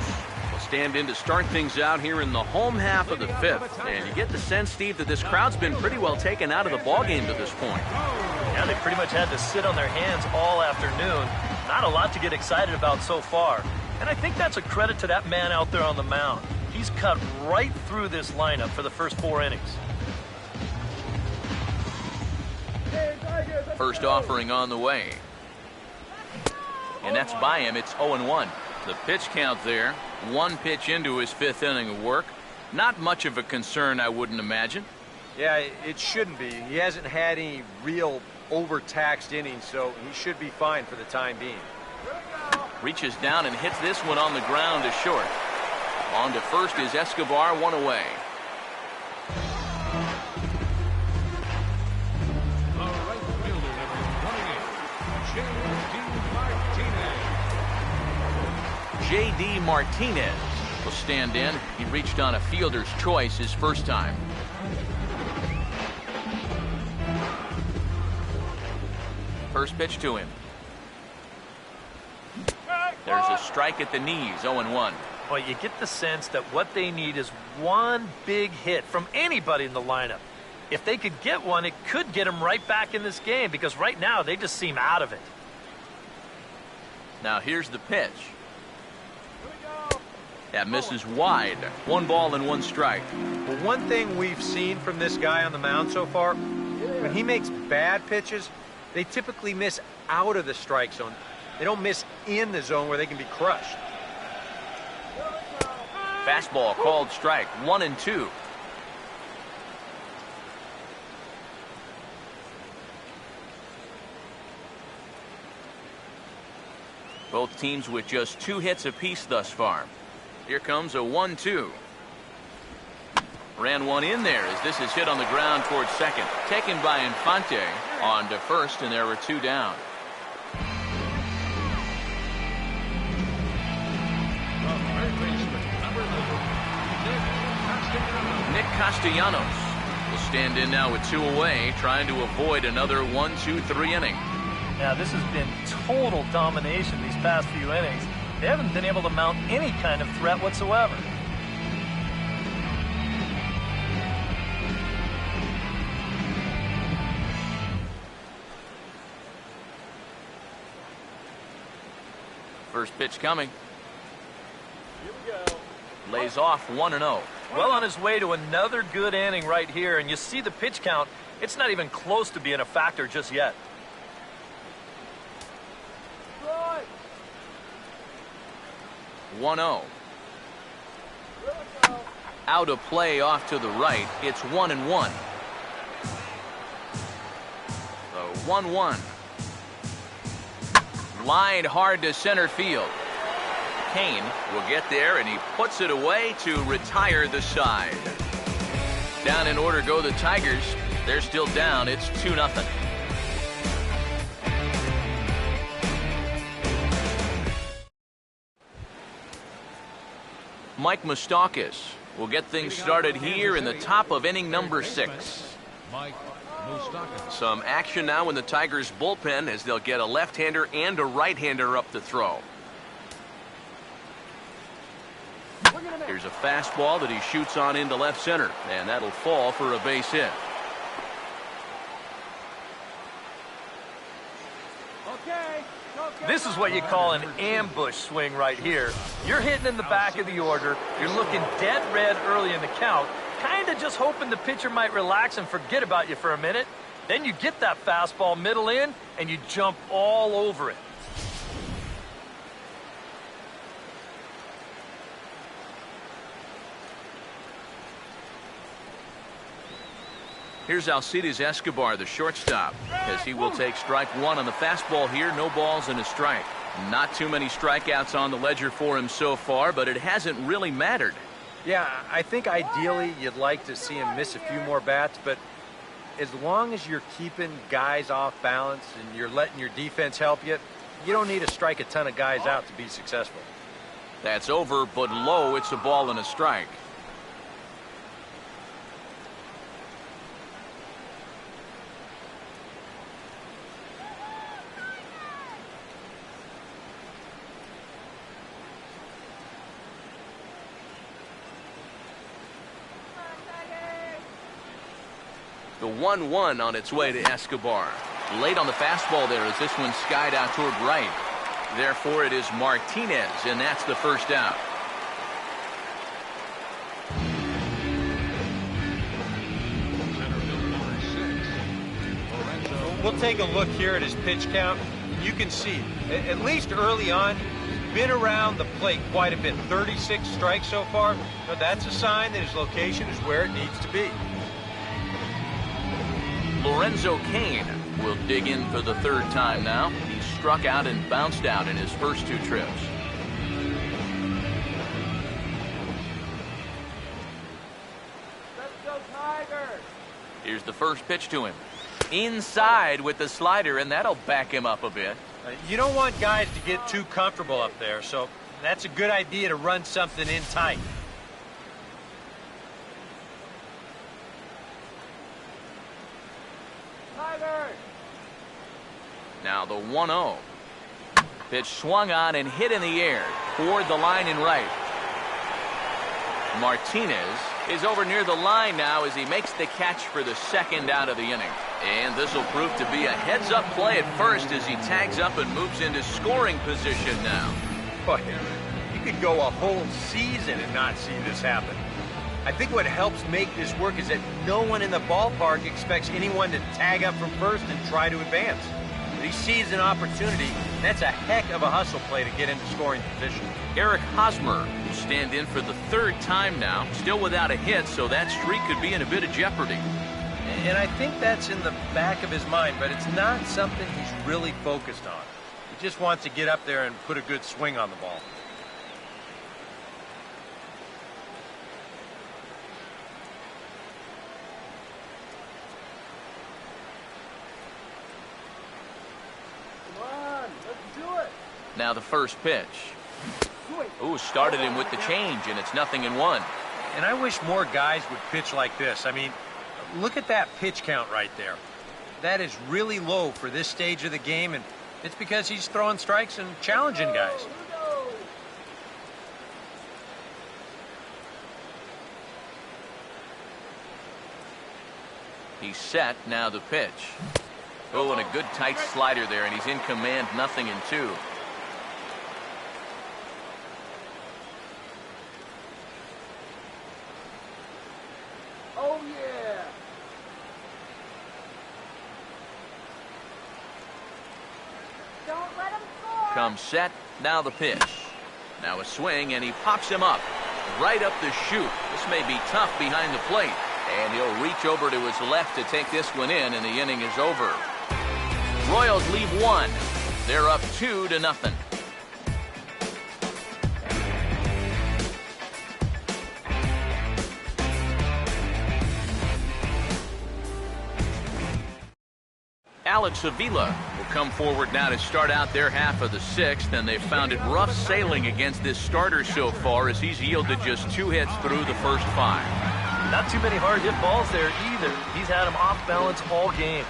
will stand in to start things out here in the home half of the 5th. And you get the sense, Steve, that this crowd's been pretty well taken out of the ballgame to this point. Yeah, they pretty much had to sit on their hands all afternoon. Not a lot to get excited about so far. And I think that's a credit to that man out there on the mound. He's cut right through this lineup for the first 4 innings. First offering on the way. And that's by him. It's 0-1. The pitch count there. 1 pitch into his 5th inning of work. Not much of a concern, I wouldn't imagine. Yeah, it shouldn't be. He hasn't had any real overtaxed innings, so he should be fine for the time being. Reaches down and hits this one on the ground to short. On to first is Escobar, 1 away. J.D. Martinez will stand in. He reached on a fielder's choice his first time. First pitch to him. There's a strike at the knees, 0-1. Well, you get the sense that what they need is one big hit from anybody in the lineup. If they could get one, it could get them right back in this game, because right now they just seem out of it. Now here's the pitch. That misses wide. 1 ball and 1 strike. Well, one thing we've seen from this guy on the mound so far, when he makes bad pitches, they typically miss out of the strike zone. They don't miss in the zone where they can be crushed. Fastball called strike. 1-2. Both teams with just 2 hits apiece thus far. Here comes a 1-2. Ran one in there as this is hit on the ground towards second. Taken by Infante on to first, and there were 2 down. Nick Castellanos will stand in now with 2 away, trying to avoid another 1-2-3 inning. Now, this has been total domination these past few innings. They haven't been able to mount any kind of threat whatsoever. First pitch coming. Here we go. Lays off 1-0. Well on his way to another good inning right here, and you see the pitch count. It's not even close to being a factor just yet. 1-0. Out of play off to the right. It's 1-1. So 1-1. Line hard to center field. Kane will get there, and he puts it away to retire the side. Down in order go the Tigers. They're still down. It's 2-0. Mike Moustakas will get things started here in the top of inning number 6. Some action now in the Tigers bullpen as they'll get a left-hander and a right-hander up to throw. Here's a fastball that he shoots on into left center, and that'll fall for a base hit. This is what you call an ambush swing right here. You're hitting in the back of the order. You're looking dead red early in the count, kind of just hoping the pitcher might relax and forget about you for a minute. Then you get that fastball middle in, and you jump all over it. Here's Alcides Escobar, the shortstop, as he will take strike 1 on the fastball here. No balls and a strike. Not too many strikeouts on the ledger for him so far, but it hasn't really mattered. Yeah, I think ideally you'd like to see him miss a few more bats, but as long as you're keeping guys off balance and you're letting your defense help you, you don't need to strike a ton of guys out to be successful. That's over, but low. It's a ball and a strike. The 1-1 on its way to Escobar. Late on the fastball there as this one skied out toward right. Therefore, it is Martinez, and that's the first out. We'll take a look here at his pitch count. You can see, at least early on, he's been around the plate quite a bit. 36 strikes so far. Now, that's a sign that his location is where it needs to be. Lorenzo Cain will dig in for the 3rd time now. He struck out and bounced out in his first 2 trips. Let's go Tigers! Here's the first pitch to him. Inside with the slider, and that'll back him up a bit. You don't want guys to get too comfortable up there, so That's a good idea to run something in tight. Now the 1-0. Pitch swung on and hit in the air toward the line and right. Martinez is over near the line now as he makes the catch for the second out of the inning. And this will prove to be a heads-up play at first as he tags up and moves into scoring position now. Boy, you could go a whole season and not see this happen. I think what helps make this work is that no one in the ballpark expects anyone to tag up from first and try to advance. But he sees an opportunity, and that's a heck of a hustle play to get into scoring position. Eric Hosmer will stand in for the third time now, still without a hit, so that streak could be in a bit of jeopardy. And I think that's in the back of his mind, but it's not something he's really focused on. He just wants to get up there and put a good swing on the ball. Now the first pitch. Ooh, started him with the change, and it's 0-1. And I wish more guys would pitch like this. I mean, look at that pitch count right there. That is really low for this stage of the game, and it's because he's throwing strikes and challenging guys. He's set, now the pitch. Oh, and a good tight slider there, and he's in command, 0-2. Oh, yeah. Don't let him score. Comes set, now the pitch. Now a swing, and he pops him up. Right up the chute. This may be tough behind the plate. And he'll reach over to his left to take this one in, and the inning is over. Royals leave one. They're up 2-0. Alex Avila will come forward now to start out their half of the sixth, and they've found it rough sailing against this starter so far as he's yielded just 2 hits through the first 5. Not too many hard hit balls there either. He's had him off balance all game.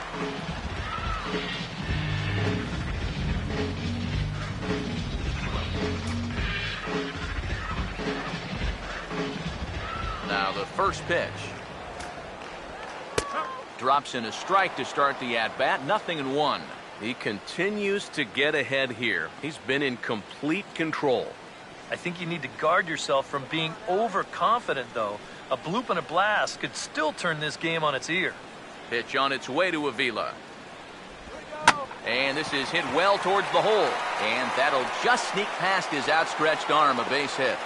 Now the first pitch. Drops in a strike to start the at-bat, 0-1. He continues to get ahead here. He's been in complete control. I think you need to guard yourself from being overconfident, though. A bloop and a blast could still turn this game on its ear. Pitch on its way to Avila. And this is hit well towards the hole. And that'll just sneak past his outstretched arm, a base hit.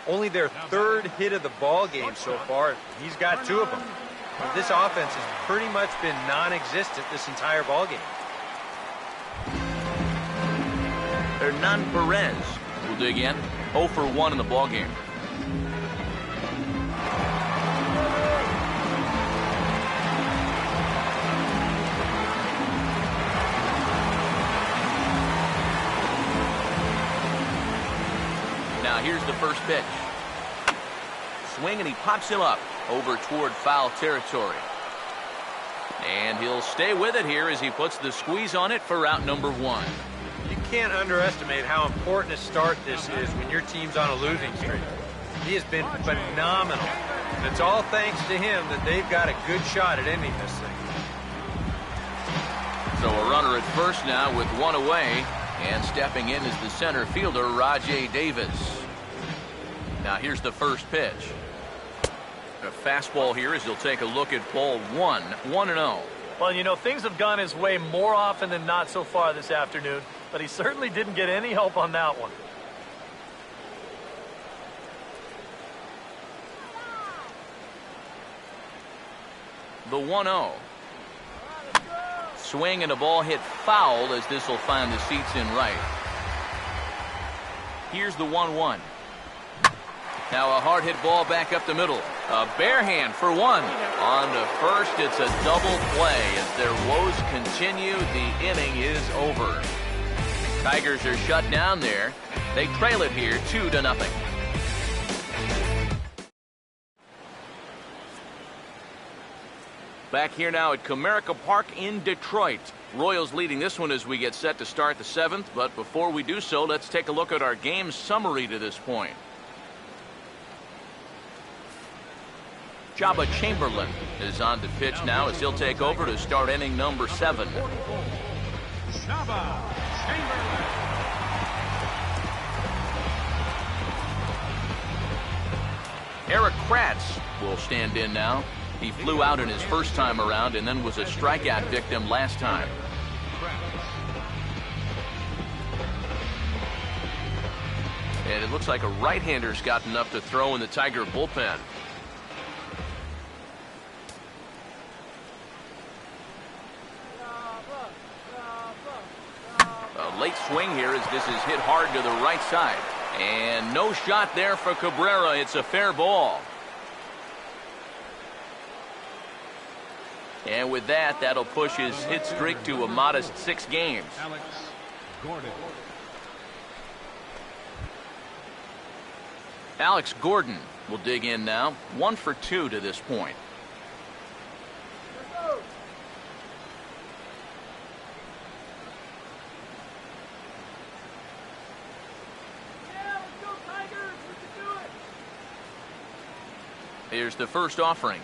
Only their third hit of the ball game so far. He's got 2 of them. This offense has pretty much been non-existent this entire ball game. Hernan Perez will dig in. 0 for 1 in the ball game. Now here's the first pitch. Swing, and he pops him up over toward foul territory. And he'll stay with it here as he puts the squeeze on it for out number 1. You can't underestimate how important a start this is when your team's on a losing streak. He has been phenomenal. And it's all thanks to him that they've got a good shot at ending this thing. So a runner at first now with 1 away. And stepping in is the center fielder, Rajay Davis. Now here's the first pitch. A fastball here as he'll take a look at ball 1. 1-0. Well, you know, things have gone his way more often than not so far this afternoon, but he certainly didn't get any help on that one. The 1-0. Swing and a ball hit foul as this will find the seats in right. Here's the 1-1. Now a hard hit ball back up the middle. A bare hand for 1. On to first, it's a double play. As their woes continue, the inning is over. Tigers are shut down there. They trail it here 2-0. Back here now at Comerica Park in Detroit. Royals leading this one as we get set to start the 7th. But before we do so, let's take a look at our game summary to this point. Jabba Chamberlain is on the pitch now as he'll take over to start inning number 7. Jabba Chamberlain. Eric Kratz will stand in now. He flew out in his first time around and then was a strikeout victim last time. And it looks like a right-hander's got enough to throw in the Tiger bullpen. A late swing here as this is hit hard to the right side. And no shot there for Cabrera. It's a fair ball. And with that, that'll push his hit streak to a modest 6 games. Alex Gordon. Alex Gordon will dig in now. 1 for 2 to this point. Here's the first offering.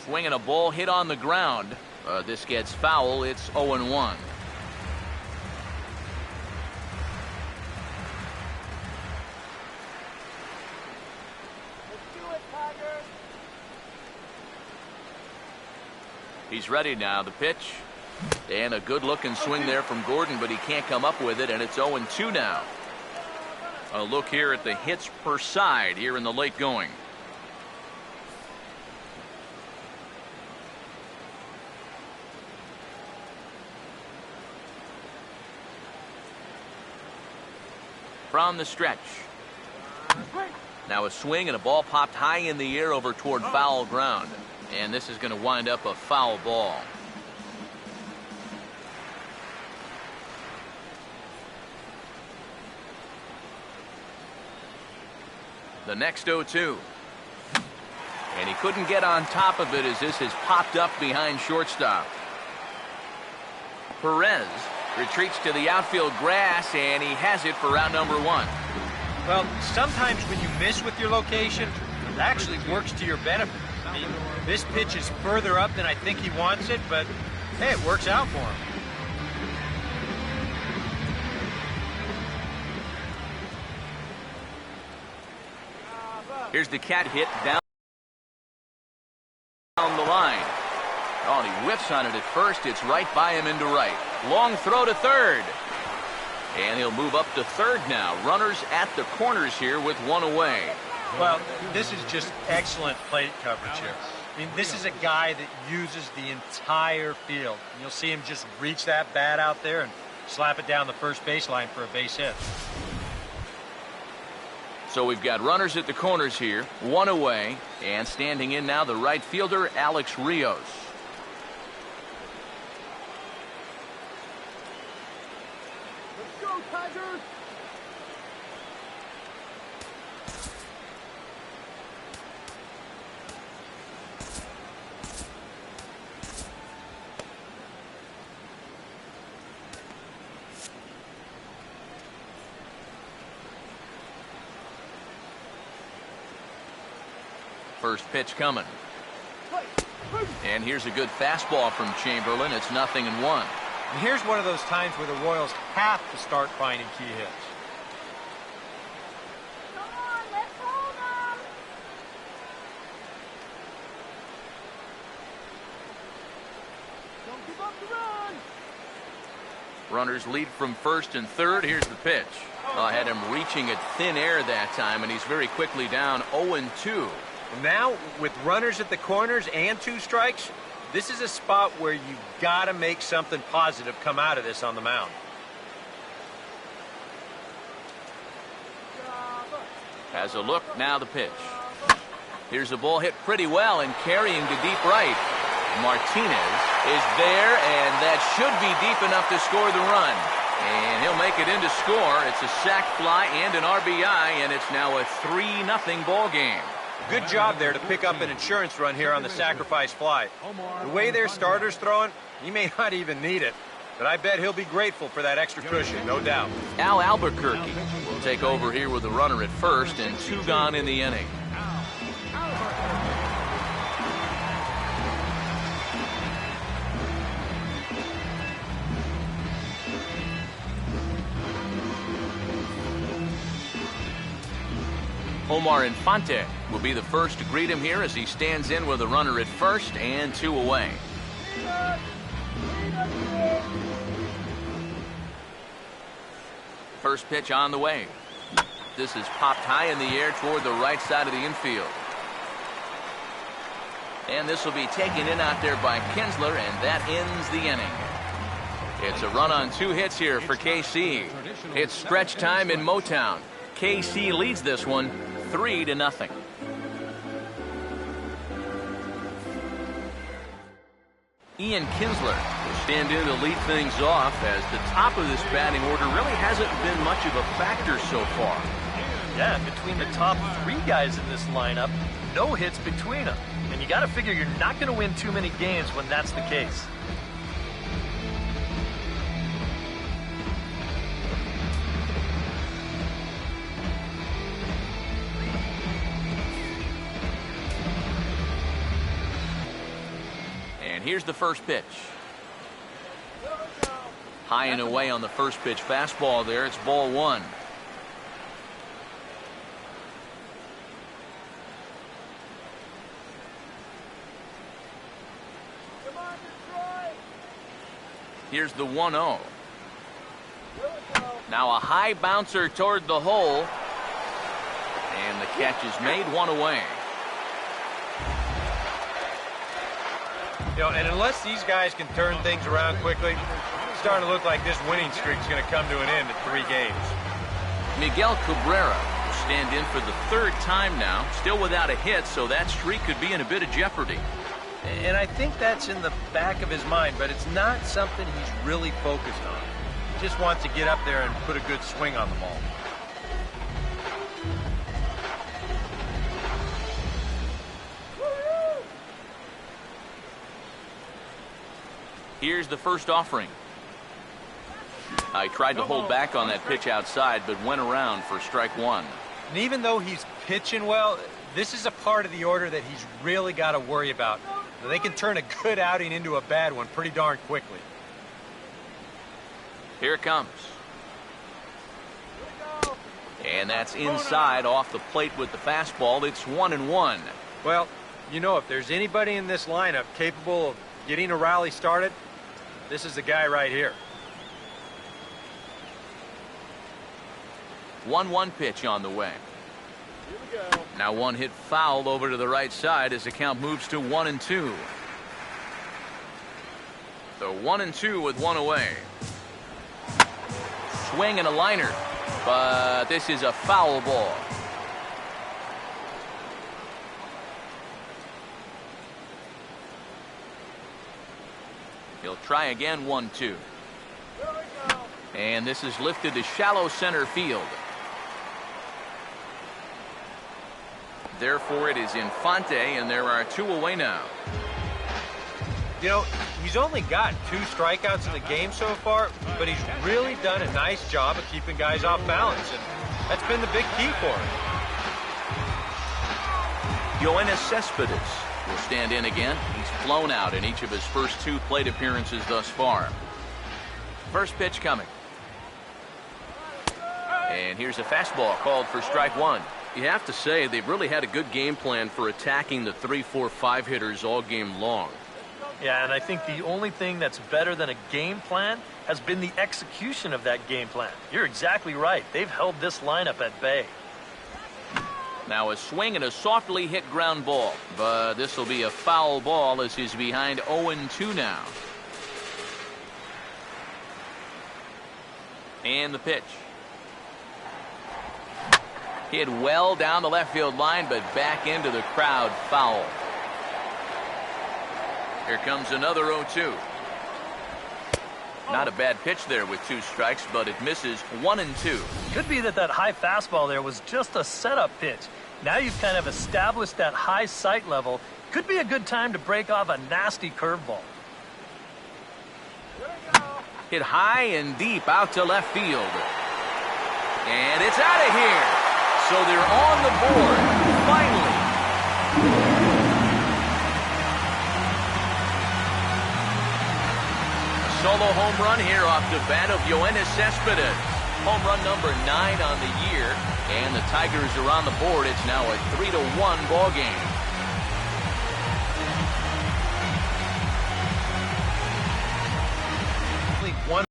Swinging a ball hit on the ground. This gets foul. It's 0-1. He's ready now. The pitch. And a good-looking swing there from Gordon, but he can't come up with it, and it's 0-2 now. A look here at the hits per side here in the late going. From the stretch. Now a swing and a ball popped high in the air over toward foul ground. And this is going to wind up a foul ball. The next 0-2. And he couldn't get on top of it as this has popped up behind shortstop. Perez retreats to the outfield grass, and he has it for round number 1. Well, sometimes when you miss with your location, it actually works to your benefit. I mean, this pitch is further up than I think he wants it, but hey, it works out for him. Here's the cat hit down the line. Oh, and he whiffs on it at first. It's right by him into right. Long throw to third. And he'll move up to third now. Runners at the corners here with 1 away. Well, this is just excellent plate coverage here. I mean, this is a guy that uses the entire field. And you'll see him just reach that bat out there and slap it down the first baseline for a base hit. So we've got runners at the corners here, 1 away, and standing in now the right fielder, Alex Rios. Let's go, Tigers! First pitch coming. And here's a good fastball from Chamberlain. It's 0-1. And here's one of those times where the Royals have to start finding key hits. Come on, let's hold them. Don't give up the run! Runners lead from first and third. Here's the pitch. I had him reaching at thin air that time, and he's very quickly down 0-2. Now, with runners at the corners and 2 strikes, this is a spot where you got to make something positive come out of this on the mound. Has a look, now the pitch. Here's a ball hit pretty well and carrying to deep right. Martinez is there, and that should be deep enough to score the run. And he'll make it in to score. It's a sac fly and an RBI, and it's now a 3-0 ball game. Good job there to pick up an insurance run here on the sacrifice fly. The way their starter's throwing, he may not even need it. But I bet he'll be grateful for that extra cushion, no doubt. Al Albuquerque will take over here with a runner at first and 2 gone in the inning. Omar Infante will be the first to greet him here as he stands in with a runner at first and 2 away. First pitch on the way. This is popped high in the air toward the right side of the infield. And this will be taken in out there by Kinsler, and that ends the inning. It's a run on 2 hits here for KC. It's stretch time in Motown. KC leads this one 3-0. Ian Kinsler will stand in to lead things off as the top of this batting order really hasn't been much of a factor so far. Yeah, between the top 3 guys in this lineup, no hits between them. And you got to figure you're not going to win too many games when that's the case. And here's the first pitch. High and away on the first pitch fastball there. It's ball 1. Here's the 1-0. Now a high bouncer toward the hole. And the catch is made, 1 away. You know, and unless these guys can turn things around quickly, it's starting to look like this winning streak is going to come to an end at 3 games. Miguel Cabrera will stand in for the 3rd time now, still without a hit, so that streak could be in a bit of jeopardy. And I think that's in the back of his mind, but it's not something he's really focused on. He just wants to get up there and put a good swing on the ball. Here's the first offering. I tried to hold back on that pitch outside, but went around for strike 1. And even though he's pitching well, this is a part of the order that he's really got to worry about. They can turn a good outing into a bad one pretty darn quickly. Here it comes. And that's inside off the plate with the fastball. It's 1-1. Well, you know, if there's anybody in this lineup capable of getting a rally started, this is the guy right here. 1-1 pitch on the way. Now one hit foul over to the right side as the count moves to 1-2. So 1-2 with 1 away. Swing and a liner, but this is a foul ball. He'll try again, 1-2. And this is lifted to shallow center field. Therefore, it is Infante, and there are 2 away now. You know, he's only got 2 strikeouts in the game so far, but he's really done a nice job of keeping guys off balance, and that's been the big key for him. Yoenis Cespedes will stand in again. He's flown out in each of his first 2 plate appearances thus far. First pitch coming. And here's a fastball called for strike 1. You have to say they've really had a good game plan for attacking the 3, 4, 5 hitters all game long. Yeah, and I think the only thing that's better than a game plan has been the execution of that game plan. You're exactly right. They've held this lineup at bay. Now a swing and a softly hit ground ball, but this will be a foul ball as he's behind 0-2 now. And the pitch. Hit well down the left field line, but back into the crowd, foul. Here comes another 0-2. Not a bad pitch there with 2 strikes, but it misses 1 and 2. Could be that high fastball there was just a setup pitch. Now you've kind of established that high sight level. Could be a good time to break off a nasty curveball. Hit high and deep out to left field. And it's out of here. So they're on the board, finally. Solo home run here off the bat of Yoenis Cespedes. Home run number 9 on the year. And the Tigers are on the board. It's now a 3-1 ball game. One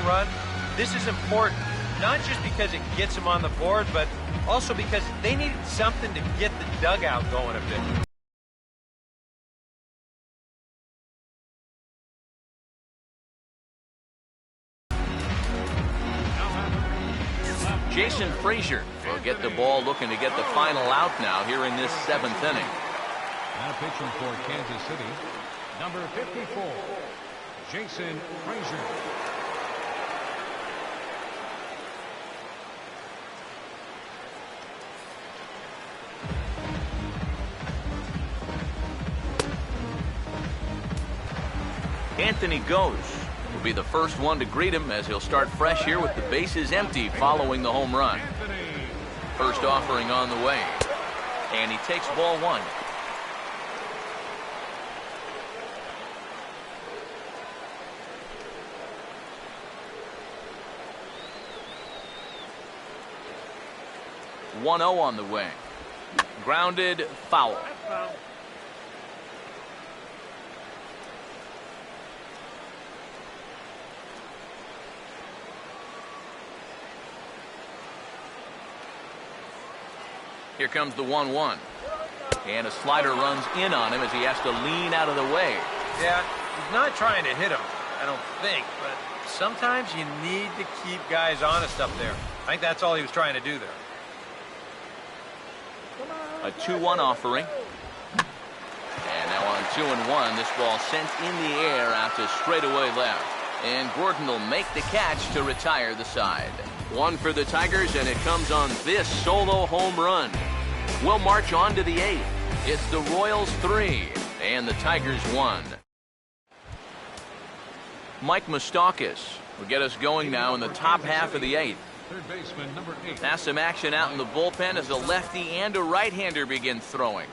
run. This is important, not just because it gets them on the board, but also because they needed something to get the dugout going a bit. Jason Frazier will get the ball, looking to get the final out now here in this 7th inning. Now pitching for Kansas City, number 54, Jason Frazier. Anthony Goes will be the first one to greet him as he'll start fresh here with the bases empty following the home run. First offering on the way. And he takes ball 1. (1-0) on the way. Grounded, foul. Here comes the 1-1. And a slider runs in on him as he has to lean out of the way. Yeah, he's not trying to hit him, I don't think, but sometimes you need to keep guys honest up there. I think that's all he was trying to do there. A 2-1 offering. And now on 2-1, this ball sent in the air out to straightaway left. And Gordon will make the catch to retire the side. 1 for the Tigers, and it comes on this solo home run. We'll march on to the 8th. It's the Royals 3 and the Tigers 1. Mike Moustakas will get us going now in the top half of the 8th. Third baseman, number 8. Now some action out in the bullpen as a lefty and a right-hander begin throwing.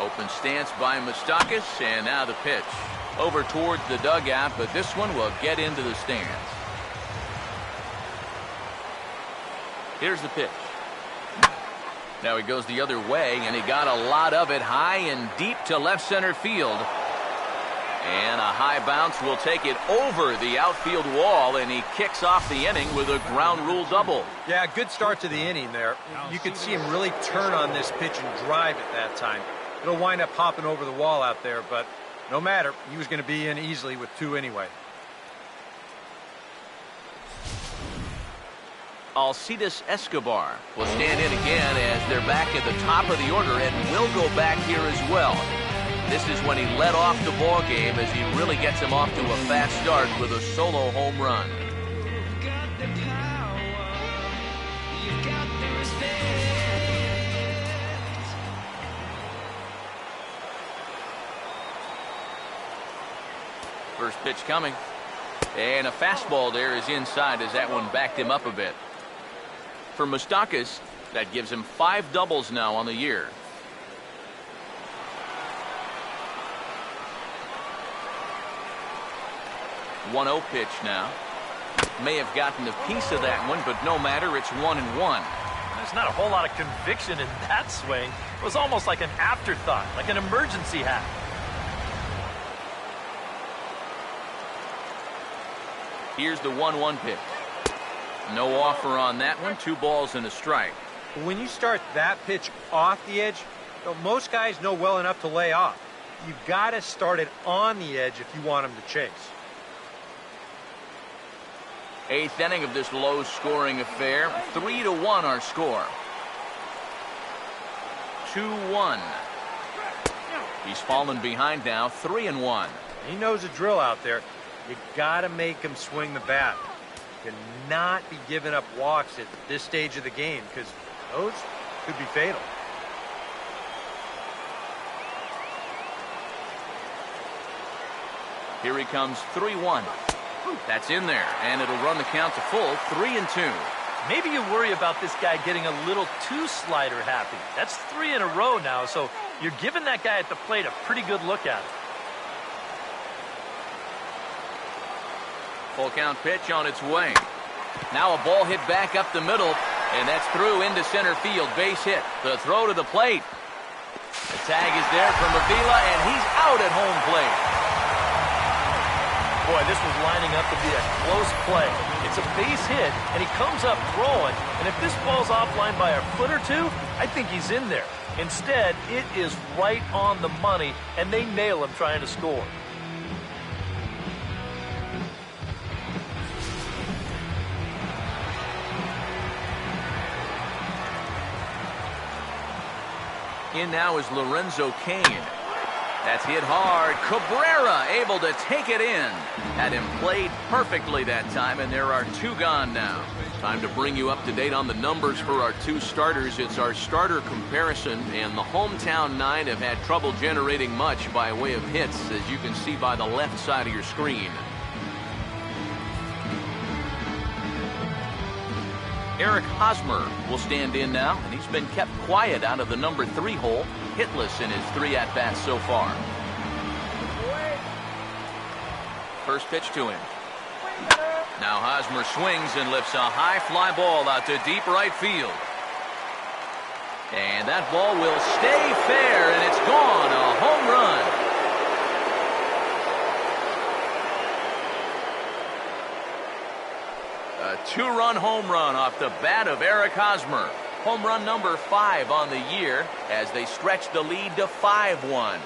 Open stance by Moustakas, and now the pitch. Over towards the dugout, but this one will get into the stands. Here's the pitch. Now he goes the other way, and he got a lot of it high and deep to left center field. And a high bounce will take it over the outfield wall, and he kicks off the inning with a ground rule double. Yeah, good start to the inning there. You could see him really turn on this pitch and drive at that time. It'll wind up hopping over the wall out there, but no matter. He was going to be in easily with 2 anyway. Alcides Escobar will stand in again as they're back at the top of the order, and will go back here as well. This is when he led off the ball game as he really gets him off to a fast start with a solo home run. First pitch coming. And a fastball there is inside as that one backed him up a bit. For Moustakas, that gives him 5 doubles now on the year. (1-0) pitch now. May have gotten a piece of that one, but no matter, it's 1-1. There's not a whole lot of conviction in that swing. It was almost like an afterthought, like an emergency hack. Here's the 1-1 pitch. No offer on that one. 2 balls and a strike. When you start that pitch off the edge, most guys know well enough to lay off. You've got to start it on the edge if you want them to chase. Eighth inning of this low-scoring affair. 3-1 our score. 2-1. He's fallen behind now, 3-1. He knows the drill out there. You got to make him swing the bat. You cannot be giving up walks at this stage of the game because those could be fatal. Here he comes, 3-1. That's in there, and it'll run the count to full, 3-2. Maybe you worry about this guy getting a little too slider happy. That's 3 in a row now, so you're giving that guy at the plate a pretty good look at it. Full count pitch on its way. Now a ball hit back up the middle, and that's through into center field. Base hit. The throw to the plate. The tag is there from Avila, and he's out at home plate. Boy, this was lining up to be a close play. It's a base hit, and he comes up throwing, and if this ball's offline by a foot or two, I think he's in there. Instead, it is right on the money, and they nail him trying to score. In now is Lorenzo Cain. That's hit hard. Cabrera able to take it in. Had him played perfectly that time, and there are 2 gone now. Time to bring you up to date on the numbers for our 2 starters. It's our starter comparison, and the hometown 9 have had trouble generating much by way of hits, as you can see by the left side of your screen. Eric Hosmer will stand in now, and he's been kept quiet out of the number 3 hole, hitless in his 3 at-bats so far. First pitch to him. Now Hosmer swings and lifts a high fly ball out to deep right field. And that ball will stay fair, and it's gone. A home run. A 2-run home run off the bat of Eric Hosmer. Home run number 5 on the year as they stretch the lead to 5-1.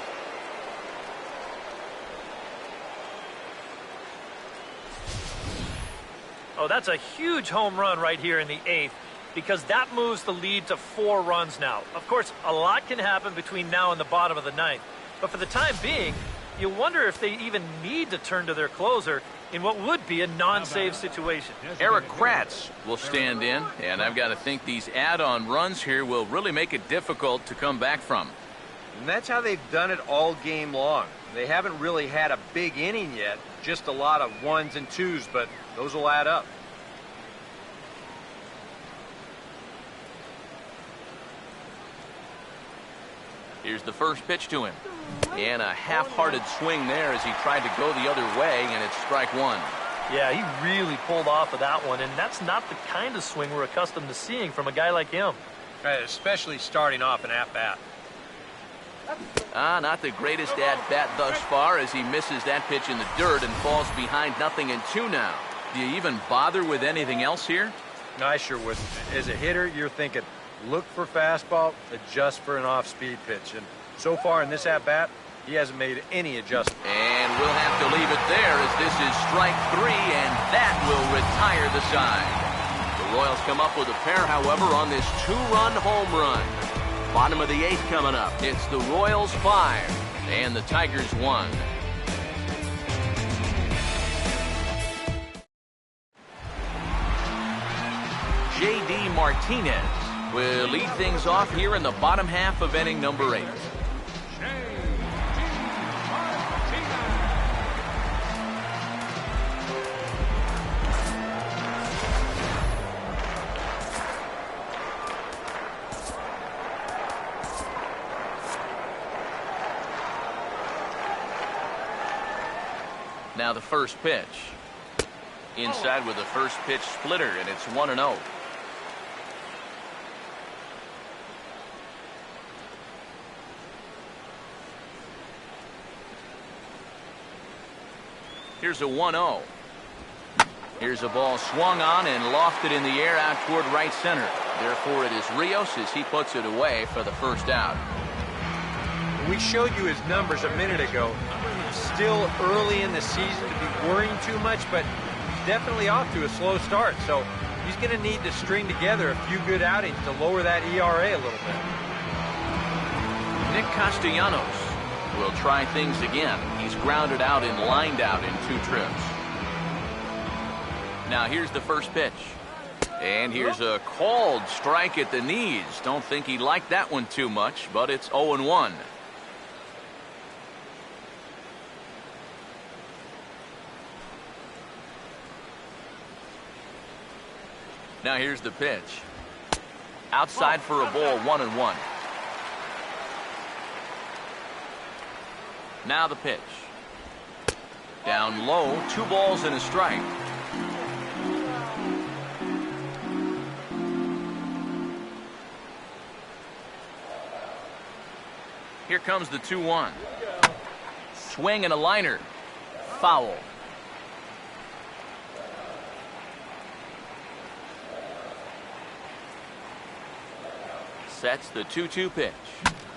Oh, that's a huge home run right here in the 8th because that moves the lead to 4 runs now. Of course, a lot can happen between now and the bottom of the 9th. But for the time being, you wonder if they even need to turn to their closer in what would be a non-save situation. Eric Kratz will stand in, and I've got to think these add-on runs here will really make it difficult to come back from. And that's how they've done it all game long. They haven't really had a big inning yet, just a lot of 1s and 2s, but those will add up. Here's the first pitch to him. And a half-hearted swing there as he tried to go the other way, and it's strike 1. Yeah, he really pulled off of that one, and that's not the kind of swing we're accustomed to seeing from a guy like him. Especially starting off an at-bat. Not the greatest at-bat thus far as he misses that pitch in the dirt and falls behind 0-2 now. Do you even bother with anything else here? No, I sure wouldn't. As a hitter, you're thinking, look for fastball, adjust for an off-speed pitch. And so far in this at-bat, he hasn't made any adjustment. And we'll have to leave it there as this is strike 3, and that will retire the side. The Royals come up with a pair, however, on this 2-run home run. Bottom of the 8th coming up. It's the Royals 5 and the Tigers 1. J.D. Martinez will lead things off here in the bottom half of inning number 8. Now the first pitch. Inside with the first pitch splitter, and it's 1-0. Here's a 1-0. Here's a ball swung on and lofted in the air out toward right center. Therefore, it is Rios as he puts it away for the first out. We showed you his numbers a minute ago. Still early in the season to be worrying too much, but definitely off to a slow start, so he's going to need to string together a few good outings to lower that ERA a little bit. Nick Castellanos will try things again. He's grounded out and lined out in 2 trips. Now here's the first pitch. And here's a called strike at the knees. Don't think he liked that one too much, but it's 0-1. Now here's the pitch. Outside for a ball, 1-1. Now the pitch. Down low, 2 balls and a strike. Here comes the 2-1. Swing and a liner. Foul. Sets the 2-2 pitch.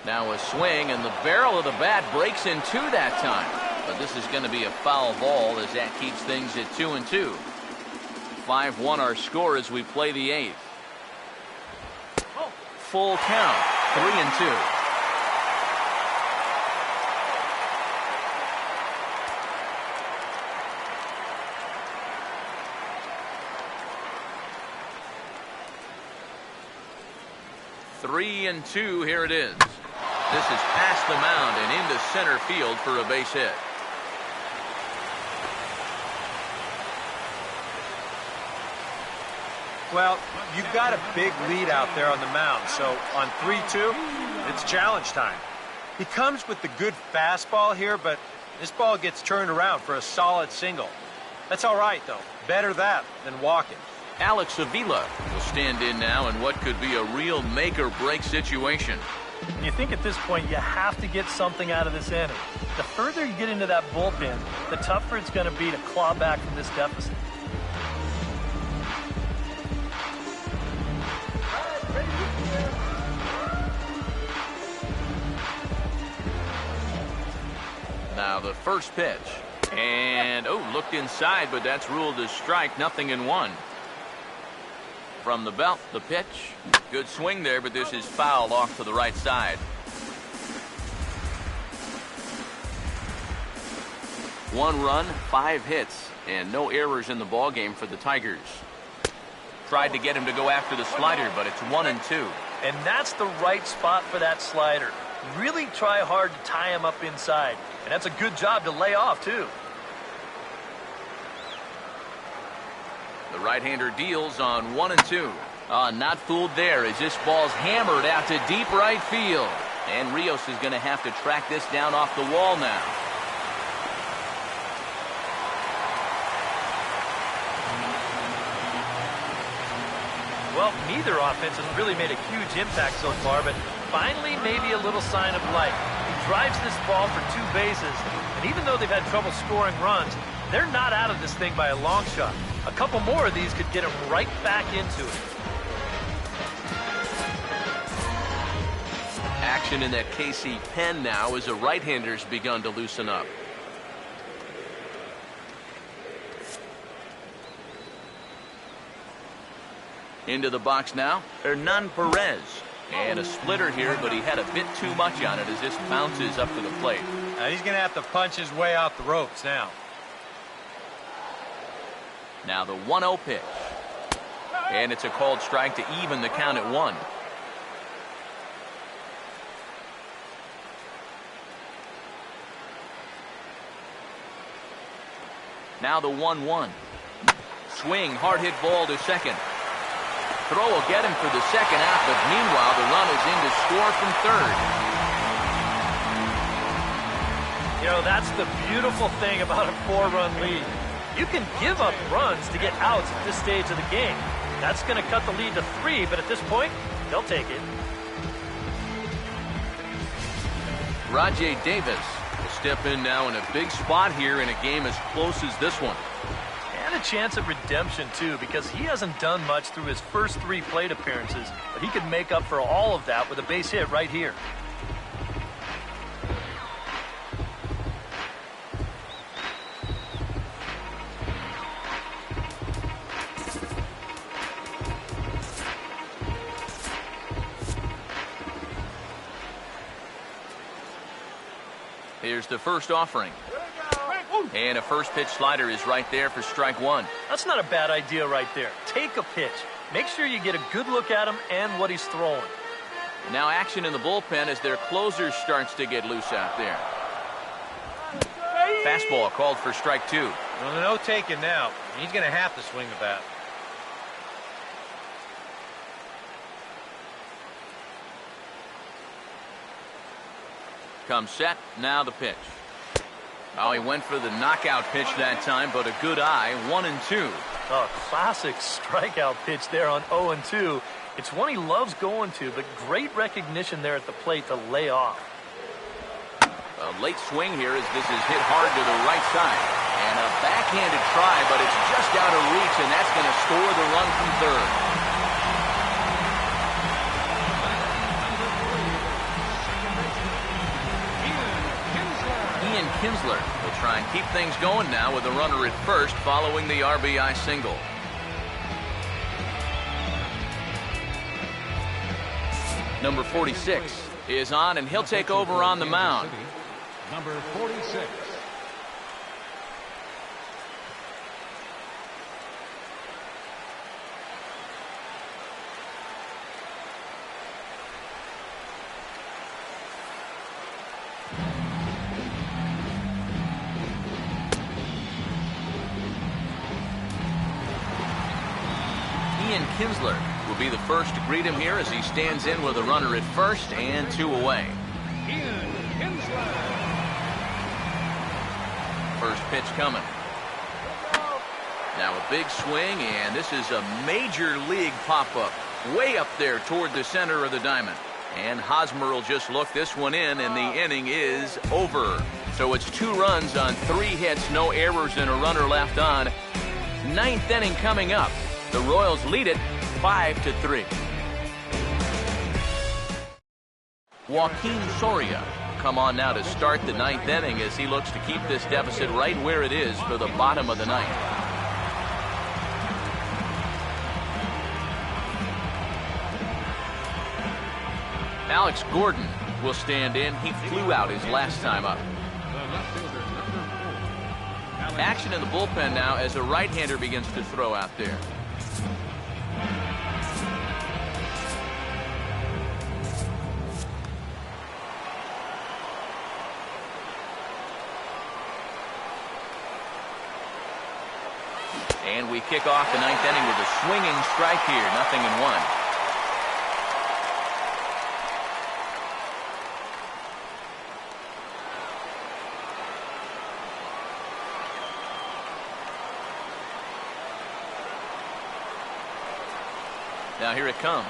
Now a swing, and the barrel of the bat breaks in 2 that time. But this is going to be a foul ball as that keeps things at 2-2. 5-1 our score as we play the 8th. Full count, 3-2. Three and 2, here it is. This is past the mound and into center field for a base hit. Well, you've got a big lead out there on the mound, so on 3-2, it's challenge time. He comes with the good fastball here, but this ball gets turned around for a solid single. That's all right, though. Better that than walking. Alex Avila will stand in now in what could be a real make-or-break situation. You think at this point you have to get something out of this inning. The further you get into that bullpen, the tougher it's going to be to claw back from this deficit. Now the first pitch. And, looked inside, but that's ruled a strike, 0-1. From the belt, the pitch. Good swing there, but this is fouled off to the right side. 1 run, 5 hits, and no errors in the ballgame for the Tigers. Tried to get him to go after the slider, but it's 1-2. And that's the right spot for that slider. Really try hard to tie him up inside. And that's a good job to lay off, too. The right-hander deals on 1-2. Not fooled there as this ball's hammered out to deep right field. And Rios is going to have to track this down off the wall now. Well, neither offense has really made a huge impact so far, but finally maybe a little sign of life. He drives this ball for 2 bases, and even though they've had trouble scoring runs, they're not out of this thing by a long shot. A couple more of these could get him right back into it. Action in that KC pen now as the right-hander's begun to loosen up. Into the box now, Hernan Perez. And a splitter here, but he had a bit too much on it as this bounces up to the plate. Now he's going to have to punch his way out the ropes now. Now the 1-0 pitch. And it's a called strike to even the count at 1. Now the 1-1. Swing, hard hit ball to second. Throw will get him for the second out, but meanwhile the run is in to score from third. You know, that's the beautiful thing about a 4-run lead. You can give up runs to get outs at this stage of the game. That's going to cut the lead to 3, but at this point, they'll take it. Rajay Davis will step in now in a big spot here in a game as close as this one. And a chance at redemption, too, because he hasn't done much through his first 3 plate appearances, but he could make up for all of that with a base hit right here. Here's the first offering. And a first pitch slider is right there for strike one. That's not a bad idea right there. Take a pitch. Make sure you get a good look at him and what he's throwing. Now action in the bullpen as their closer starts to get loose out there. Fastball called for strike two. Well, no taking now. He's going to have to swing the bat. Comes set. Now the pitch. Oh, he went for the knockout pitch that time, but a good eye. 1-2. A classic strikeout pitch there on 0-2. It's one he loves going to, but great recognition there at the plate to lay off. A late swing here as this is hit hard to the right side. And a backhanded try, but it's just out of reach, and that's going to score the run from third. Ian Kinsler will try and keep things going now with a runner at first following the RBI single. Number 46 is on, and he'll take over on the mound. Number 46. Ian Kinsler will be the first to greet him here as he stands in with a runner at first and two away. Ian Kinsler. First pitch coming. Now a big swing, and this is a major league pop-up way up there toward the center of the diamond. And Hosmer will just look this one in, and the inning is over. So it's 2 runs on 3 hits, no errors, and a runner left on. 9th inning coming up. The Royals lead it 5-3. Joaquin Soria come on now to start the 9th inning as he looks to keep this deficit right where it is for the bottom of the 9th. Alex Gordon will stand in. He flew out his last time up. Action in the bullpen now as a right-hander begins to throw out there. And we kick off the 9th inning with a swinging strike here. 0-1. Now here it comes.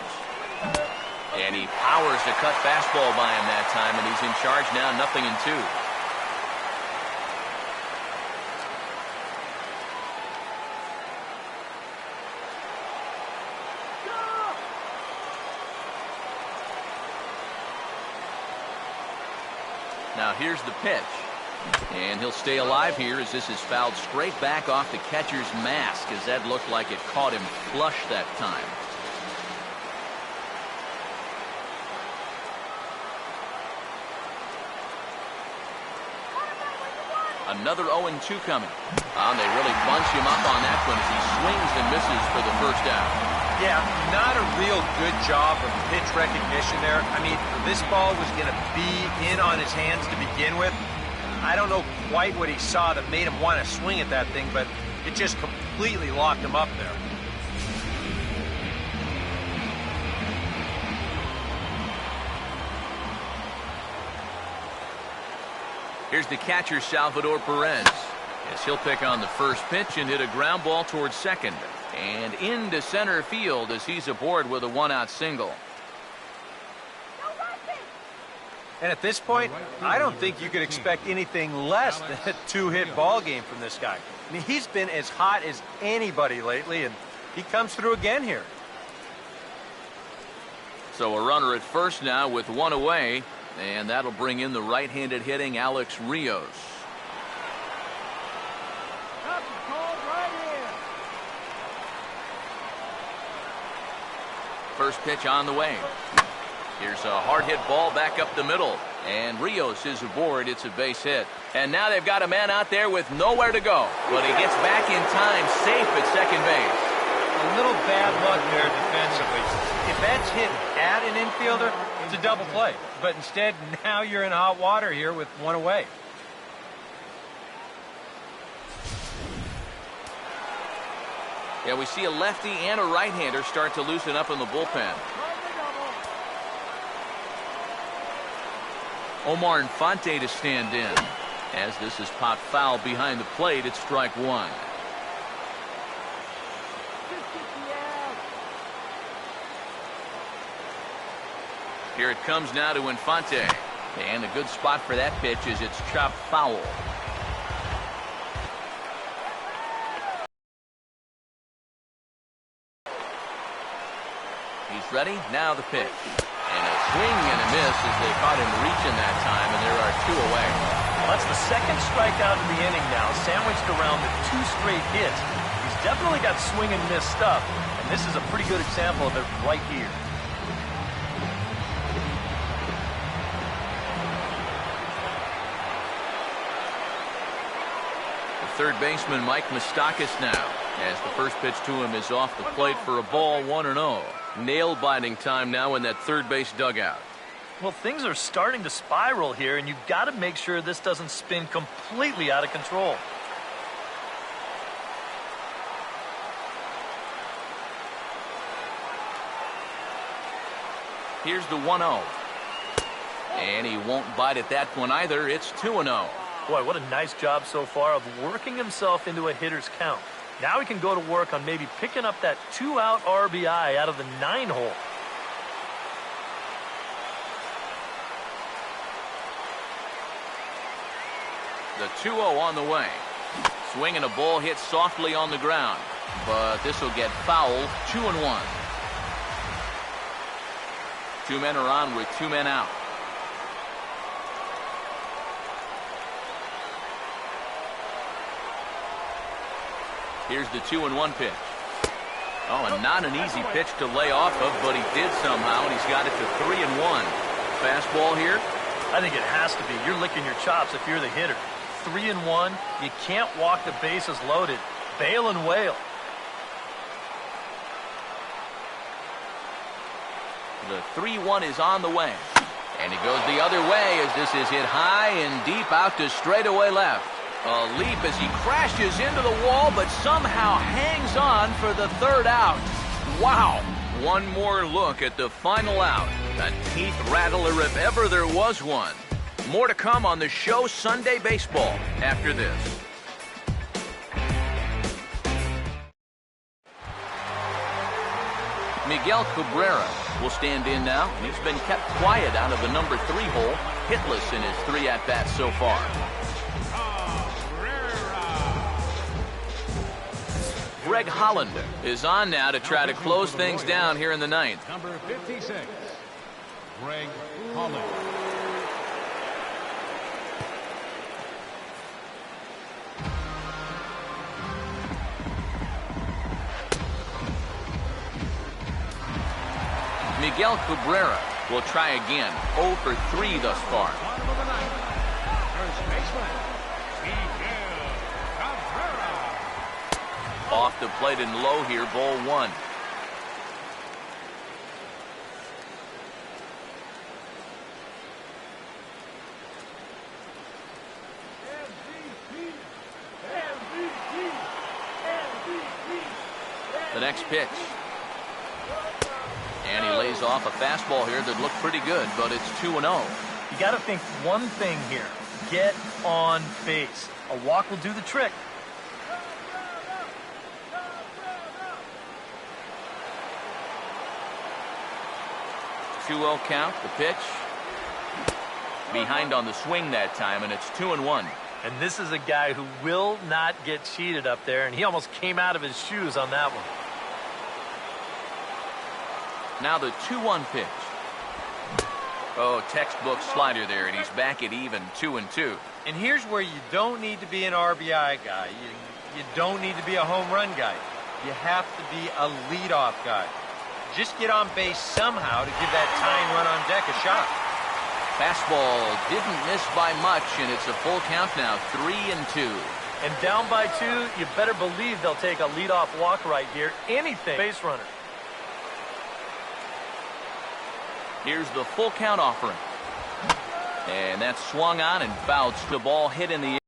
And he powers the cut fastball by him that time, and he's in charge now, 0-2. Now here's the pitch. And he'll stay alive here as this is fouled straight back off the catcher's mask, as that looked like it caught him flush that time. Another 0-2 coming. And they really bunch him up on that one as he swings and misses for the first out. Yeah, not a real good job of pitch recognition there. I mean, this ball was going to be in on his hands to begin with. I don't know quite what he saw that made him want to swing at that thing, but it just completely locked him up there. Here's the catcher, Salvador Perez. Yes, he'll pick on the first pitch and hit a ground ball towards second. And into center field as he's aboard with a 1-out single. And at this point, I don't think you could expect anything less than a 2-hit ball game from this guy. I mean, he's been as hot as anybody lately, and he comes through again here. So a runner at first now with 1 away. And that'll bring in the right-handed hitting Alex Rios. First pitch on the way. Here's a hard hit ball back up the middle. And Rios is aboard. It's a base hit. And now they've got a man out there with nowhere to go. But he gets back in time, safe at second base. A little bad luck there defensively. If that's hit at an infielder, it's a double play. But instead, now you're in hot water here with one away. Yeah, we see a lefty and a right-hander start to loosen up in the bullpen. Omar Infante to stand in. As this is popped foul behind the plate, it's strike one. Here it comes now to Infante. And a good spot for that pitch is it's chopped foul. He's ready. Now the pitch. And a swing and a miss as they caught him reaching that time, and there are two away. Well, that's the second strikeout of the inning now, sandwiched around the 2 straight hits. He's definitely got swing and miss stuff, and this is a pretty good example of it right here. Third baseman Mike Moustakas now, as the first pitch to him is off the plate for a ball, 1-0. Nail-biting time now in that third base dugout. Well, things are starting to spiral here, and you've got to make sure this doesn't spin completely out of control. Here's the 1-0. And he won't bite at that one either. It's 2-0. Boy, what a nice job so far of working himself into a hitter's count. Now he can go to work on maybe picking up that 2-out RBI out of the 9-hole. The 2-0 on the way. Swing and a ball hit softly on the ground. But this will get fouled. 2-1. 2 men are on with 2 men out. Here's the 2-1 pitch. Oh, and not an easy pitch to lay off of, but he did somehow, and he's got it to 3-1. Fastball here? I think it has to be. You're licking your chops if you're the hitter. 3-1. You can't walk the bases loaded. Bail and wail. The 3-1 is on the way. And he goes the other way as this is hit high and deep out to straightaway left. A leap as he crashes into the wall, but somehow hangs on for the 3rd out. Wow. One more look at the final out. A teeth rattler if ever there was one. More to come on the show Sunday Baseball after this. Miguel Cabrera will stand in now. He's been kept quiet out of the number 3 hole, hitless in his 3 at-bats so far. Greg Hollander is on now to try to close things down here in the 9th. Number 56, Greg Hollander. Miguel Cabrera will try again. 0 for 3 thus far. Bottom of the 9th, first baseman, Miguel Cabrera. Off the plate and low here, ball 1. The next pitch. And he lays off a fastball here that looked pretty good, but it's 2-0. You got to think one thing here. Get on base. A walk will do the trick. 2-0 count, the pitch. Behind on the swing that time, and it's 2-1. And this is a guy who will not get cheated up there, and he almost came out of his shoes on that one. Now the 2-1 pitch. Oh, textbook slider there, and he's back at even 2-2. And here's where you don't need to be an RBI guy. You don't need to be a home run guy. You have to be a leadoff guy. Just get on base somehow to give that tying run on deck a shot. Fastball didn't miss by much, and it's a full count now, 3-2. And down by 2, you better believe they'll take a leadoff walk right here. Anything. Base runner. Here's the full count offering. And that's swung on and bounced. The ball hit in the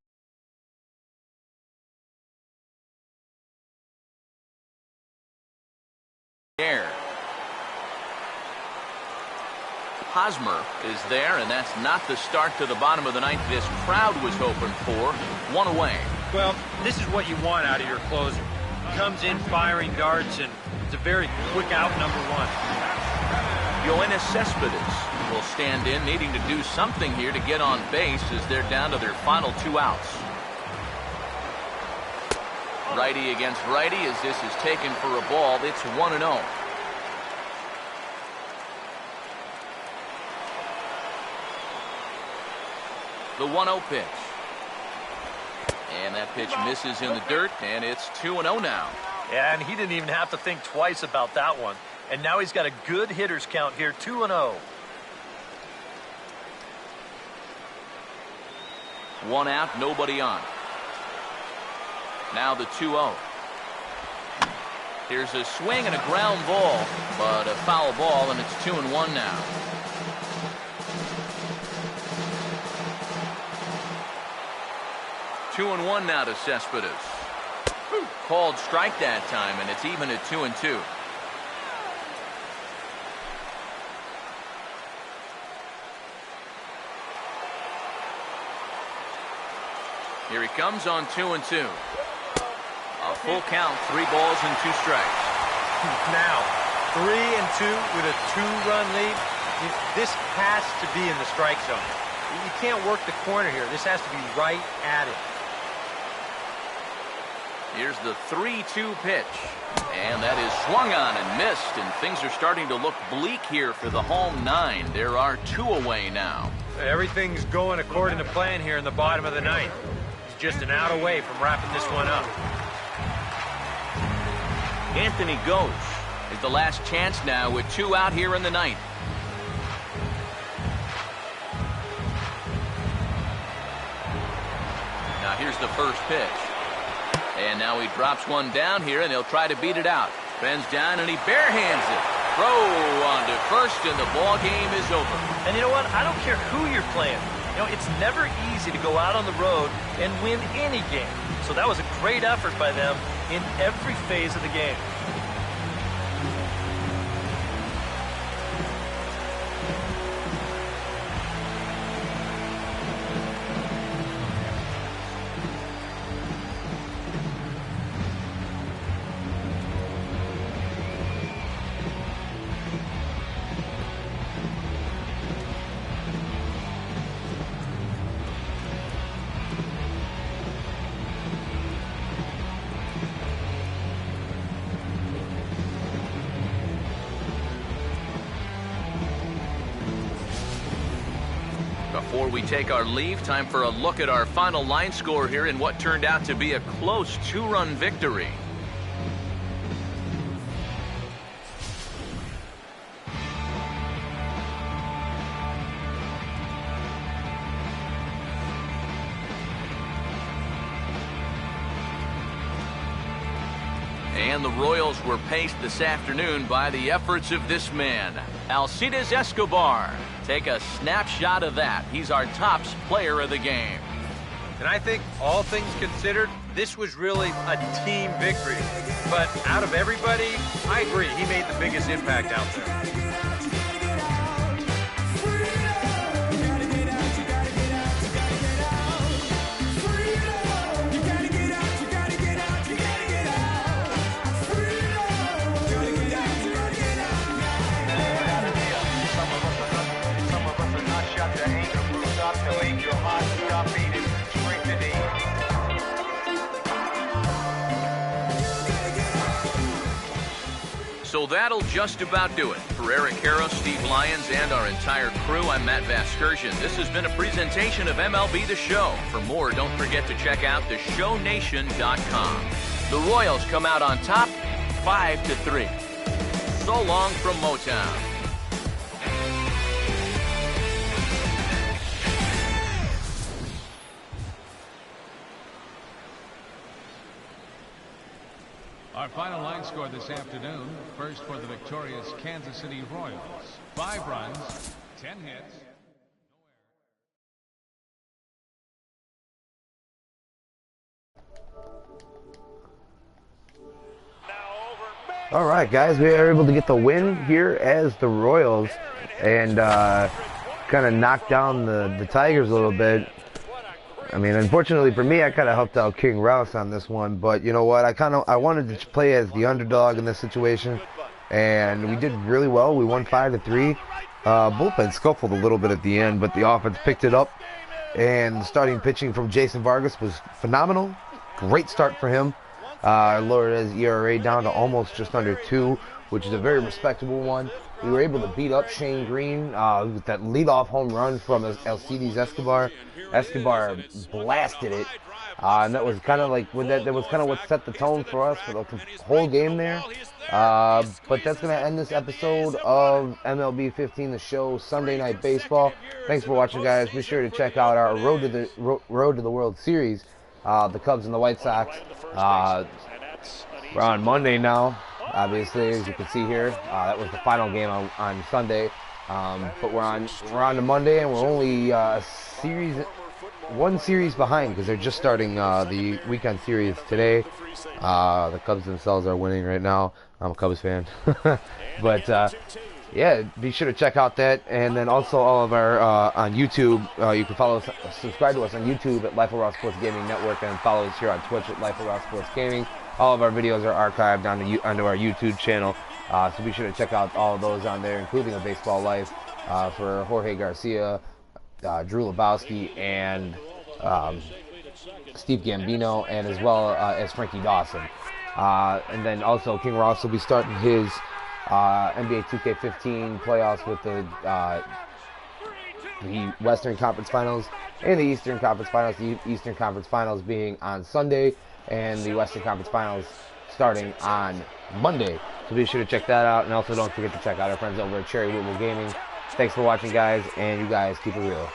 air. Hosmer is there, and that's not the start to the bottom of the ninth this crowd was hoping for. One away. Well, this is what you want out of your closer. Comes in firing darts, and it's a very quick out, number 1. Yoenis Cespedes will stand in, needing to do something here to get on base as they're down to their final 2 outs. Righty against righty as this is taken for a ball. It's 1-0. The 1-0 pitch. And that pitch misses in the dirt, and it's 2-0 now. Yeah, and he didn't even have to think twice about that one. And now he's got a good hitters count here, 2-0. 1 out, nobody on. Now the 2-0. Here's a swing and a ground ball, but a foul ball, and it's 2-1 now. Two and 1 now to Cespedes. Called strike that time, and it's even at 2-2. Here he comes on 2-2. A full count, 3 balls and 2 strikes. Now, 3-2 with a 2-run lead. This has to be in the strike zone. You can't work the corner here. This has to be right at it. Here's the 3-2 pitch. And that is swung on and missed, and things are starting to look bleak here for the home 9. There are 2 away now. Everything's going according to plan here in the bottom of the ninth. It's just an out away from wrapping this one up. Anthony Ghosh is the last chance now with 2 out here in the ninth. Now here's the first pitch. And now he drops one down here, and he'll try to beat it out. Bends down, and he barehands it. Throw on to first, and the ball game is over. And you know what? I don't care who you're playing. You know, it's never easy to go out on the road and win any game. So that was a great effort by them in every phase of the game. Before we take our leave, time for a look at our final line score here in what turned out to be a close 2-run victory. And the Royals were paced this afternoon by the efforts of this man, Alcides Escobar. Take a snapshot of that. He's our tops player of the game. And I think, all things considered, this was really a team victory. But out of everybody, I agree, he made the biggest impact out there. So that'll just about do it. For Eric Harrow, Steve Lyons, and our entire crew, I'm Matt Vasgersian. This has been a presentation of MLB The Show. For more, don't forget to check out theshownation.com. The Royals come out on top, 5-3. So long from Motown. Our final line score this afternoon, first for the victorious Kansas City Royals. 5 runs, 10 hits. All right, guys, we were able to get the win here as the Royals and kind of knock down the Tigers a little bit. I mean, unfortunately for me, I kind of helped out King Rouse on this one, but you know what? I wanted to play as the underdog in this situation, and we did really well. We won 5-3. Bullpen scuffled a little bit at the end, but the offense picked it up, and the starting pitching from Jason Vargas was phenomenal. Great start for him. Lowered his ERA down to almost just under 2, which is a very respectable one. We were able to beat up Shane Green with that leadoff home run from Alcides Escobar. Escobar blasted it, and that was kind of like that was kind of what set the tone for us for the whole game there. But that's going to end this episode of MLB 15, the show, Sunday Night Baseball. Thanks for watching, guys. Be sure to check out our Road to the World Series. The Cubs and the White Sox. We're on Monday now, obviously, as you can see here. That was the final game on Sunday, but we're on to Monday, and we're only one series behind because they're just starting the weekend series today. The Cubs themselves are winning right now. I'm a Cubs fan, but yeah, be sure to check out that, and then also all of our on YouTube. You can follow us, subscribe to us on YouTube at Life of Raw Sports Gaming Network, and follow us here on Twitch at Life of Raw Sports Gaming. All of our videos are archived onto our YouTube channel, so be sure to check out all of those on there, including A Baseball Life for Jorge Garcia, Drew Lebowski, and Steve Gambino, and as well as Frankie Dawson. And then also King Ross will be starting his NBA 2K15 playoffs with the Western Conference Finals and the Eastern Conference Finals. The Eastern Conference Finals being on Sunday, and the Western Conference Finals starting on Monday. So be sure to check that out, and also don't forget to check out our friends over at Cherry Whitwell Gaming. Thanks for watching, guys, and you guys keep it real.